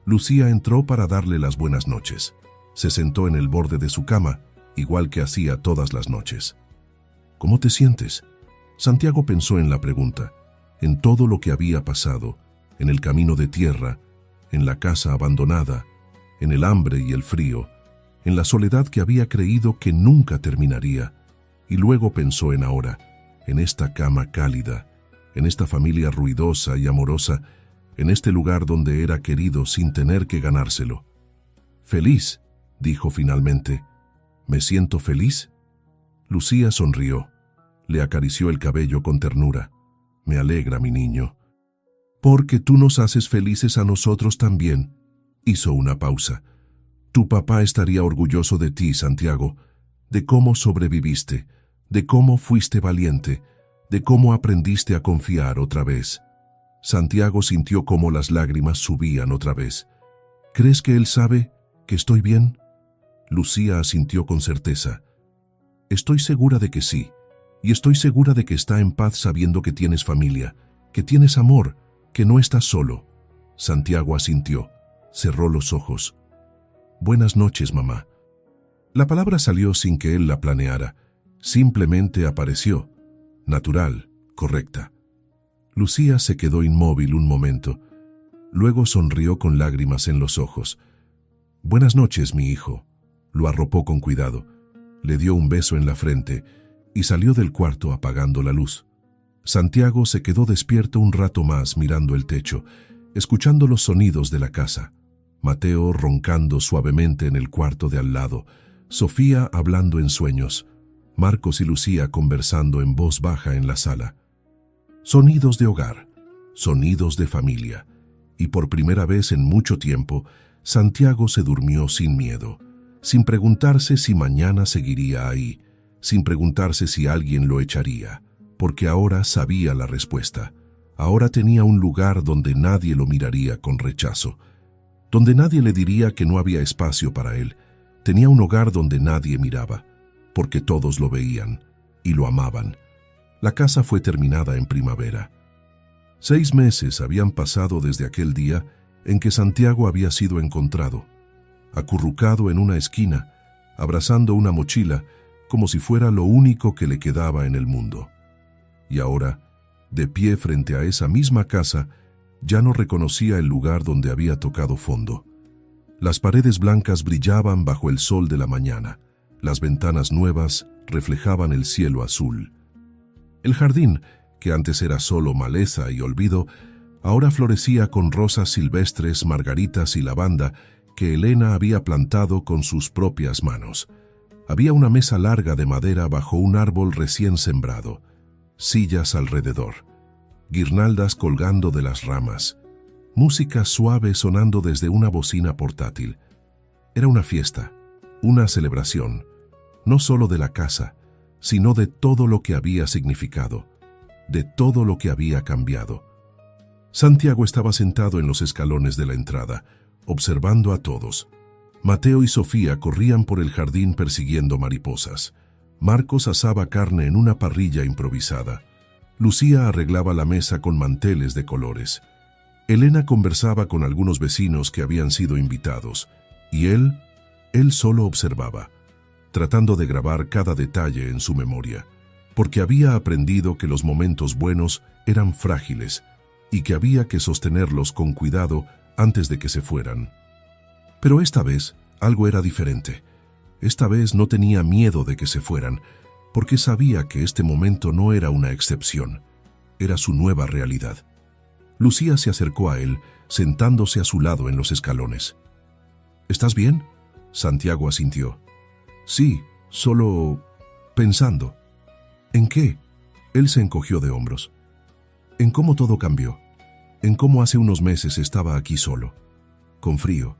Lucía entró para darle las buenas noches. Se sentó en el borde de su cama, igual que hacía todas las noches. ¿Cómo te sientes? Santiago pensó en la pregunta, en todo lo que había pasado, en el camino de tierra, en la casa abandonada, en el hambre y el frío, en la soledad que había creído que nunca terminaría, y luego pensó en ahora, en esta cama cálida, en esta familia ruidosa y amorosa, en este lugar donde era querido sin tener que ganárselo. «Feliz», dijo finalmente. «¿Me siento feliz?» Lucía sonrió. Le acarició el cabello con ternura. «Me alegra, mi niño. Porque tú nos haces felices a nosotros también». Hizo una pausa. «Tu papá estaría orgulloso de ti, Santiago, de cómo sobreviviste, de cómo fuiste valiente, de cómo aprendiste a confiar otra vez». Santiago sintió cómo las lágrimas subían otra vez. «¿Crees que él sabe que estoy bien?» Lucía asintió con certeza. «Estoy segura de que sí, y estoy segura de que está en paz sabiendo que tienes familia, que tienes amor, que no estás solo». Santiago asintió, cerró los ojos. «Buenas noches, mamá». La palabra salió sin que él la planeara. Simplemente apareció, natural, correcta. Lucía se quedó inmóvil un momento. Luego sonrió con lágrimas en los ojos. «Buenas noches, mi hijo». Lo arropó con cuidado, le dio un beso en la frente y salió del cuarto apagando la luz. Santiago se quedó despierto un rato más mirando el techo, escuchando los sonidos de la casa. Mateo roncando suavemente en el cuarto de al lado, Sofía hablando en sueños, Marcos y Lucía conversando en voz baja en la sala. Sonidos de hogar, sonidos de familia, y por primera vez en mucho tiempo, Santiago se durmió sin miedo, sin preguntarse si mañana seguiría ahí, sin preguntarse si alguien lo echaría, porque ahora sabía la respuesta. Ahora tenía un lugar donde nadie lo miraría con rechazo, donde nadie le diría que no había espacio para él. Tenía un hogar donde nadie miraba, porque todos lo veían y lo amaban. La casa fue terminada en primavera. 6 meses habían pasado desde aquel día en que Santiago había sido encontrado, acurrucado en una esquina, abrazando una mochila, como si fuera lo único que le quedaba en el mundo. Y ahora, de pie frente a esa misma casa, ya no reconocía el lugar donde había tocado fondo. Las paredes blancas brillaban bajo el sol de la mañana, las ventanas nuevas reflejaban el cielo azul, El jardín, que antes era solo maleza y olvido, ahora florecía con rosas silvestres, margaritas y lavanda que Elena había plantado con sus propias manos. Había una mesa larga de madera bajo un árbol recién sembrado, sillas alrededor, guirnaldas colgando de las ramas, música suave sonando desde una bocina portátil. Era una fiesta, una celebración, no solo de la casa, sino de todo lo que había significado, de todo lo que había cambiado. Santiago estaba sentado en los escalones de la entrada, observando a todos. Mateo y Sofía corrían por el jardín persiguiendo mariposas. Marcos asaba carne en una parrilla improvisada. Lucía arreglaba la mesa con manteles de colores. Elena conversaba con algunos vecinos que habían sido invitados, y él solo observaba, tratando de grabar cada detalle en su memoria, porque había aprendido que los momentos buenos eran frágiles y que había que sostenerlos con cuidado antes de que se fueran. Pero esta vez algo era diferente. Esta vez no tenía miedo de que se fueran, porque sabía que este momento no era una excepción, era su nueva realidad. Lucía se acercó a él, sentándose a su lado en los escalones. ¿Estás bien? Santiago asintió. Sí, solo pensando. ¿En qué? Él se encogió de hombros. En cómo todo cambió, en cómo hace unos meses estaba aquí solo, con frío,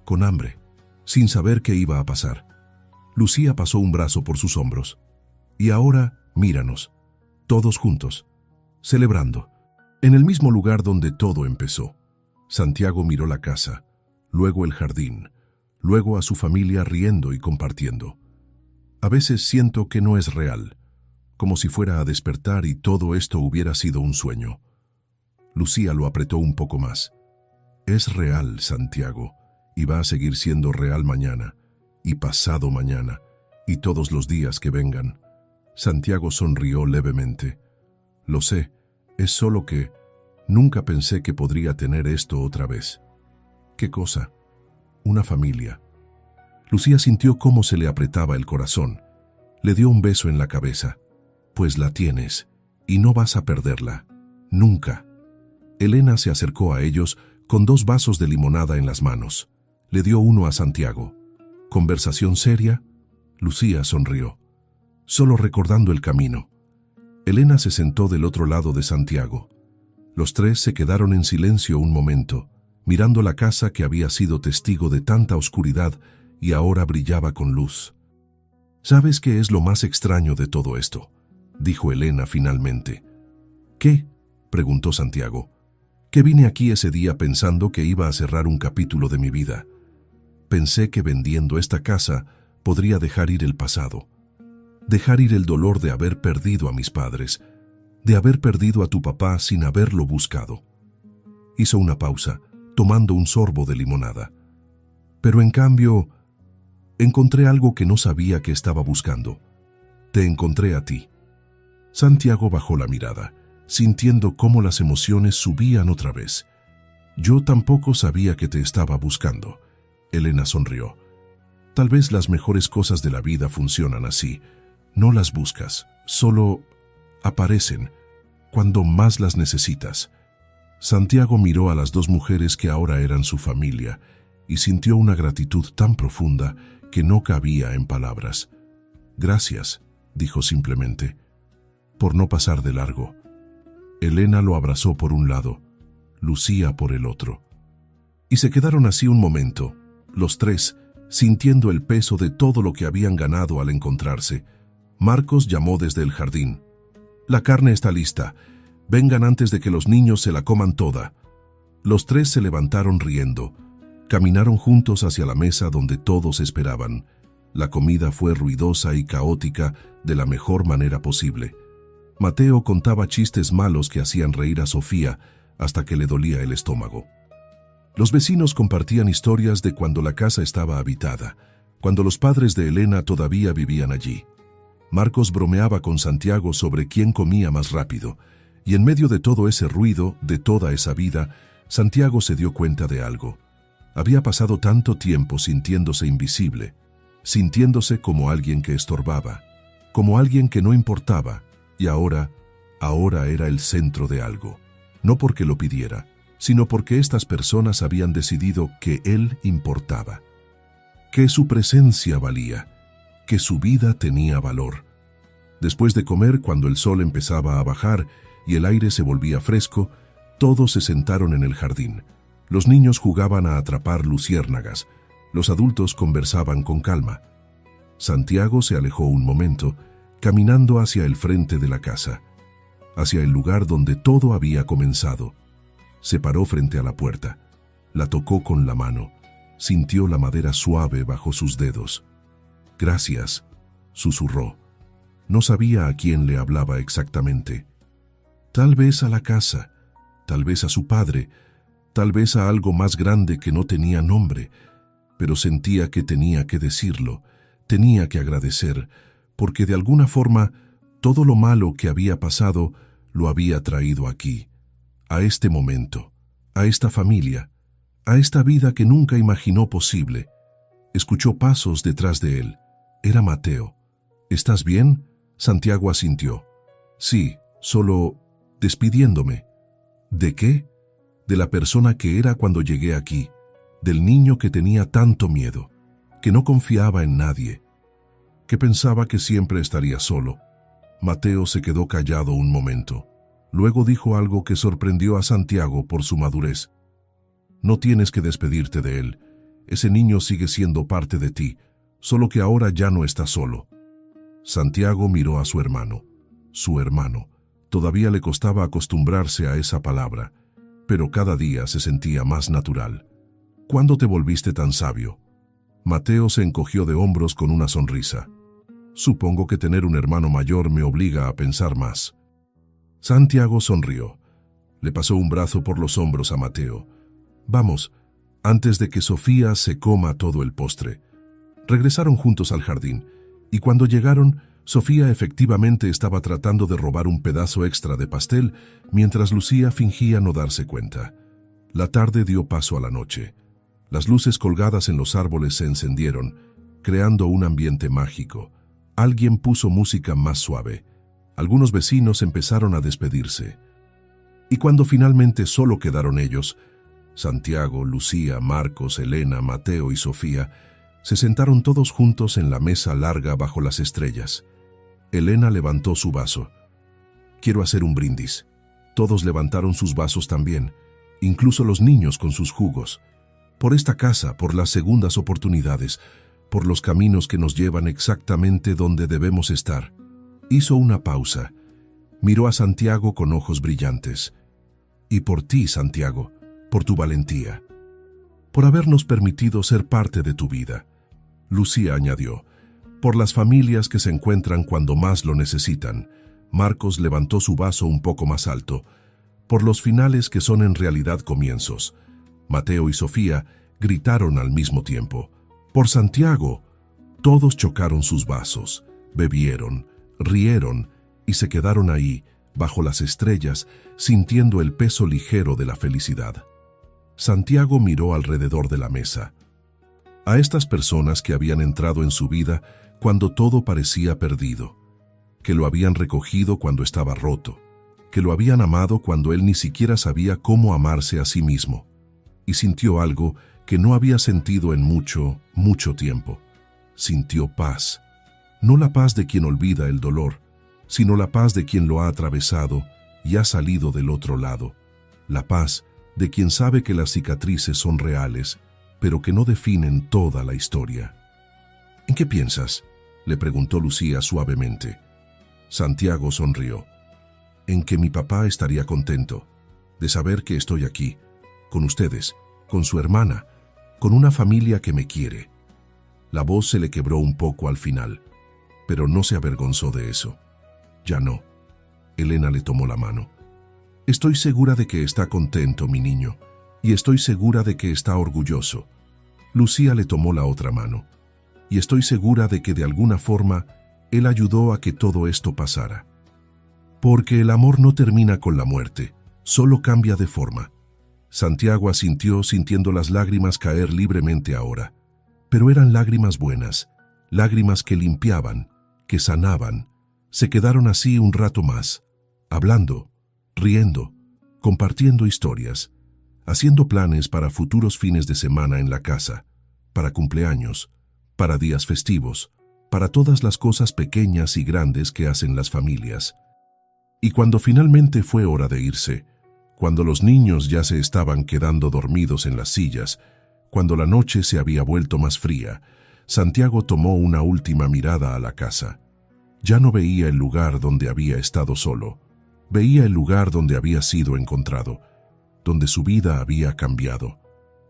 con hambre, sin saber qué iba a pasar. Lucía pasó un brazo por sus hombros. Y ahora, míranos, todos juntos, celebrando, en el mismo lugar donde todo empezó. Santiago miró la casa, luego el jardín, luego a su familia riendo y compartiendo. A veces siento que no es real, como si fuera a despertar y todo esto hubiera sido un sueño. Lucía lo apretó un poco más. Es real, Santiago, y va a seguir siendo real mañana, y pasado mañana, y todos los días que vengan. Santiago sonrió levemente. Lo sé, es solo que nunca pensé que podría tener esto otra vez. ¿Qué cosa? Una familia. Lucía sintió cómo se le apretaba el corazón. Le dio un beso en la cabeza. Pues la tienes, y no vas a perderla. Nunca. Elena se acercó a ellos con 2 vasos de limonada en las manos. Le dio uno a Santiago. ¿Conversación seria? Lucía sonrió, solo recordando el camino. Elena se sentó del otro lado de Santiago. Los 3 se quedaron en silencio un momento, mirando la casa que había sido testigo de tanta oscuridad y ahora brillaba con luz. ¿Sabes qué es lo más extraño de todo esto?, dijo Elena finalmente. ¿Qué?, preguntó Santiago. Que vine aquí ese día pensando que iba a cerrar un capítulo de mi vida. Pensé que vendiendo esta casa podría dejar ir el pasado, dejar ir el dolor de haber perdido a mis padres, de haber perdido a tu papá sin haberlo buscado. Hizo una pausa, tomando un sorbo de limonada. Pero en cambio, encontré algo que no sabía que estaba buscando. Te encontré a ti. Santiago bajó la mirada, sintiendo cómo las emociones subían otra vez. Yo tampoco sabía que te estaba buscando. Elena sonrió. Tal vez las mejores cosas de la vida funcionan así. No las buscas, solo aparecen cuando más las necesitas. Santiago miró a las 2 mujeres que ahora eran su familia y sintió una gratitud tan profunda que no cabía en palabras. Gracias, dijo simplemente, por no pasar de largo. Elena lo abrazó por un lado, Lucía por el otro. Y se quedaron así un momento, los 3, sintiendo el peso de todo lo que habían ganado al encontrarse. Marcos llamó desde el jardín. La carne está lista. Vengan antes de que los niños se la coman toda. Los 3 se levantaron riendo. Caminaron juntos hacia la mesa donde todos esperaban. La comida fue ruidosa y caótica de la mejor manera posible. Mateo contaba chistes malos que hacían reír a Sofía hasta que le dolía el estómago. Los vecinos compartían historias de cuando la casa estaba habitada, cuando los padres de Elena todavía vivían allí. Marcos bromeaba con Santiago sobre quién comía más rápido, y en medio de todo ese ruido, de toda esa vida, Santiago se dio cuenta de algo. Había pasado tanto tiempo sintiéndose invisible, sintiéndose como alguien que estorbaba, como alguien que no importaba, Y ahora era el centro de algo. No porque lo pidiera, sino porque estas personas habían decidido que él importaba, que su presencia valía, que su vida tenía valor. Después de comer, cuando el sol empezaba a bajar y el aire se volvía fresco, todos se sentaron en el jardín. Los niños jugaban a atrapar luciérnagas, los adultos conversaban con calma. Santiago se alejó un momento, caminando hacia el frente de la casa, hacia el lugar donde todo había comenzado. Se paró frente a la puerta, la tocó con la mano, sintió la madera suave bajo sus dedos. «Gracias», susurró. No sabía a quién le hablaba exactamente. Tal vez a la casa, tal vez a su padre, tal vez a algo más grande que no tenía nombre, pero sentía que tenía que decirlo, tenía que agradecer, porque de alguna forma todo lo malo que había pasado lo había traído aquí, a este momento, a esta familia, a esta vida que nunca imaginó posible. Escuchó pasos detrás de él. Era Mateo. «¿Estás bien?» Santiago asintió. «Sí, solo despidiéndome». «¿De qué?» «De la persona que era cuando llegué aquí, del niño que tenía tanto miedo, que no confiaba en nadie, que pensaba que siempre estaría solo». Mateo se quedó callado un momento. Luego dijo algo que sorprendió a Santiago por su madurez. «No tienes que despedirte de él. Ese niño sigue siendo parte de ti, solo que ahora ya no está solo». Santiago miró a su hermano. Su hermano. Todavía le costaba acostumbrarse a esa palabra, pero cada día se sentía más natural. «¿Cuándo te volviste tan sabio?» Mateo se encogió de hombros con una sonrisa. «Supongo que tener un hermano mayor me obliga a pensar más». Santiago sonrió. Le pasó un brazo por los hombros a Mateo. «Vamos, antes de que Sofía se coma todo el postre». Regresaron juntos al jardín, y cuando llegaron, Sofía efectivamente estaba tratando de robar un pedazo extra de pastel, mientras Lucía fingía no darse cuenta. La tarde dio paso a la noche. Las luces colgadas en los árboles se encendieron, creando un ambiente mágico. Alguien puso música más suave. Algunos vecinos empezaron a despedirse. Y cuando finalmente solo quedaron ellos, Santiago, Lucía, Marcos, Elena, Mateo y Sofía, se sentaron todos juntos en la mesa larga bajo las estrellas. Elena levantó su vaso. «Quiero hacer un brindis». Todos levantaron sus vasos también, incluso los niños con sus jugos. Por esta casa, por las segundas oportunidades, por los caminos que nos llevan exactamente donde debemos estar. Hizo una pausa. Miró a Santiago con ojos brillantes. «Y por ti, Santiago, por tu valentía, por habernos permitido ser parte de tu vida». Lucía añadió, «por las familias que se encuentran cuando más lo necesitan». Marcos levantó su vaso un poco más alto, «por los finales que son en realidad comienzos». Mateo y Sofía gritaron al mismo tiempo, «por Santiago». Todos chocaron sus vasos, bebieron, rieron y se quedaron ahí, bajo las estrellas, sintiendo el peso ligero de la felicidad. Santiago miró alrededor de la mesa. A estas personas que habían entrado en su vida cuando todo parecía perdido, que lo habían recogido cuando estaba roto, que lo habían amado cuando él ni siquiera sabía cómo amarse a sí mismo, y sintió algo que no había sentido en mucho, mucho tiempo. Sintió paz, no la paz de quien olvida el dolor, sino la paz de quien lo ha atravesado y ha salido del otro lado, la paz de quien sabe que las cicatrices son reales, pero que no definen toda la historia. «¿En qué piensas?», le preguntó Lucía suavemente. Santiago sonrió. «En que mi papá estaría contento de saber que estoy aquí, con ustedes, con su hermana, con una familia que me quiere». La voz se le quebró un poco al final, pero no se avergonzó de eso. «Ya no». Elena le tomó la mano. «Estoy segura de que está contento, mi niño, y estoy segura de que está orgulloso». Lucía le tomó la otra mano. «Y estoy segura de que de alguna forma él ayudó a que todo esto pasara. Porque el amor no termina con la muerte, solo cambia de forma». Santiago asintió, sintiendo las lágrimas caer libremente ahora. Pero eran lágrimas buenas, lágrimas que limpiaban, que sanaban. Se quedaron así un rato más, hablando, riendo, compartiendo historias, haciendo planes para futuros fines de semana en la casa, para cumpleaños, para días festivos, para todas las cosas pequeñas y grandes que hacen las familias. Y cuando finalmente fue hora de irse, cuando los niños ya se estaban quedando dormidos en las sillas, cuando la noche se había vuelto más fría, Santiago tomó una última mirada a la casa. Ya no veía el lugar donde había estado solo, veía el lugar donde había sido encontrado, donde su vida había cambiado,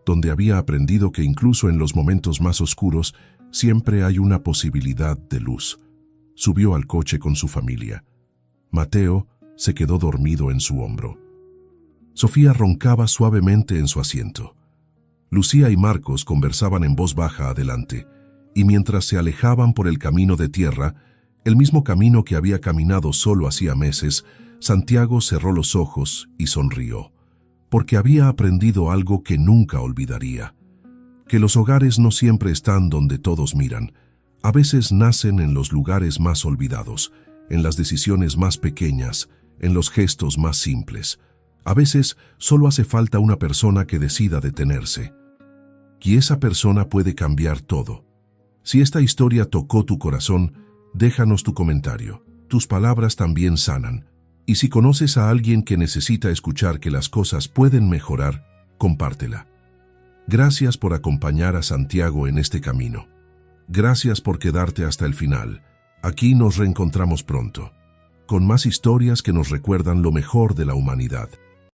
donde había aprendido que incluso en los momentos más oscuros siempre hay una posibilidad de luz. Subió al coche con su familia. Mateo se quedó dormido en su hombro. Sofía roncaba suavemente en su asiento. Lucía y Marcos conversaban en voz baja adelante, y mientras se alejaban por el camino de tierra, el mismo camino que había caminado solo hacía meses, Santiago cerró los ojos y sonrió, porque había aprendido algo que nunca olvidaría: que los hogares no siempre están donde todos miran, a veces nacen en los lugares más olvidados, en las decisiones más pequeñas, en los gestos más simples. A veces solo hace falta una persona que decida detenerse. Y esa persona puede cambiar todo. Si esta historia tocó tu corazón, déjanos tu comentario. Tus palabras también sanan. Y si conoces a alguien que necesita escuchar que las cosas pueden mejorar, compártela. Gracias por acompañar a Santiago en este camino. Gracias por quedarte hasta el final. Aquí nos reencontramos pronto, con más historias que nos recuerdan lo mejor de la humanidad.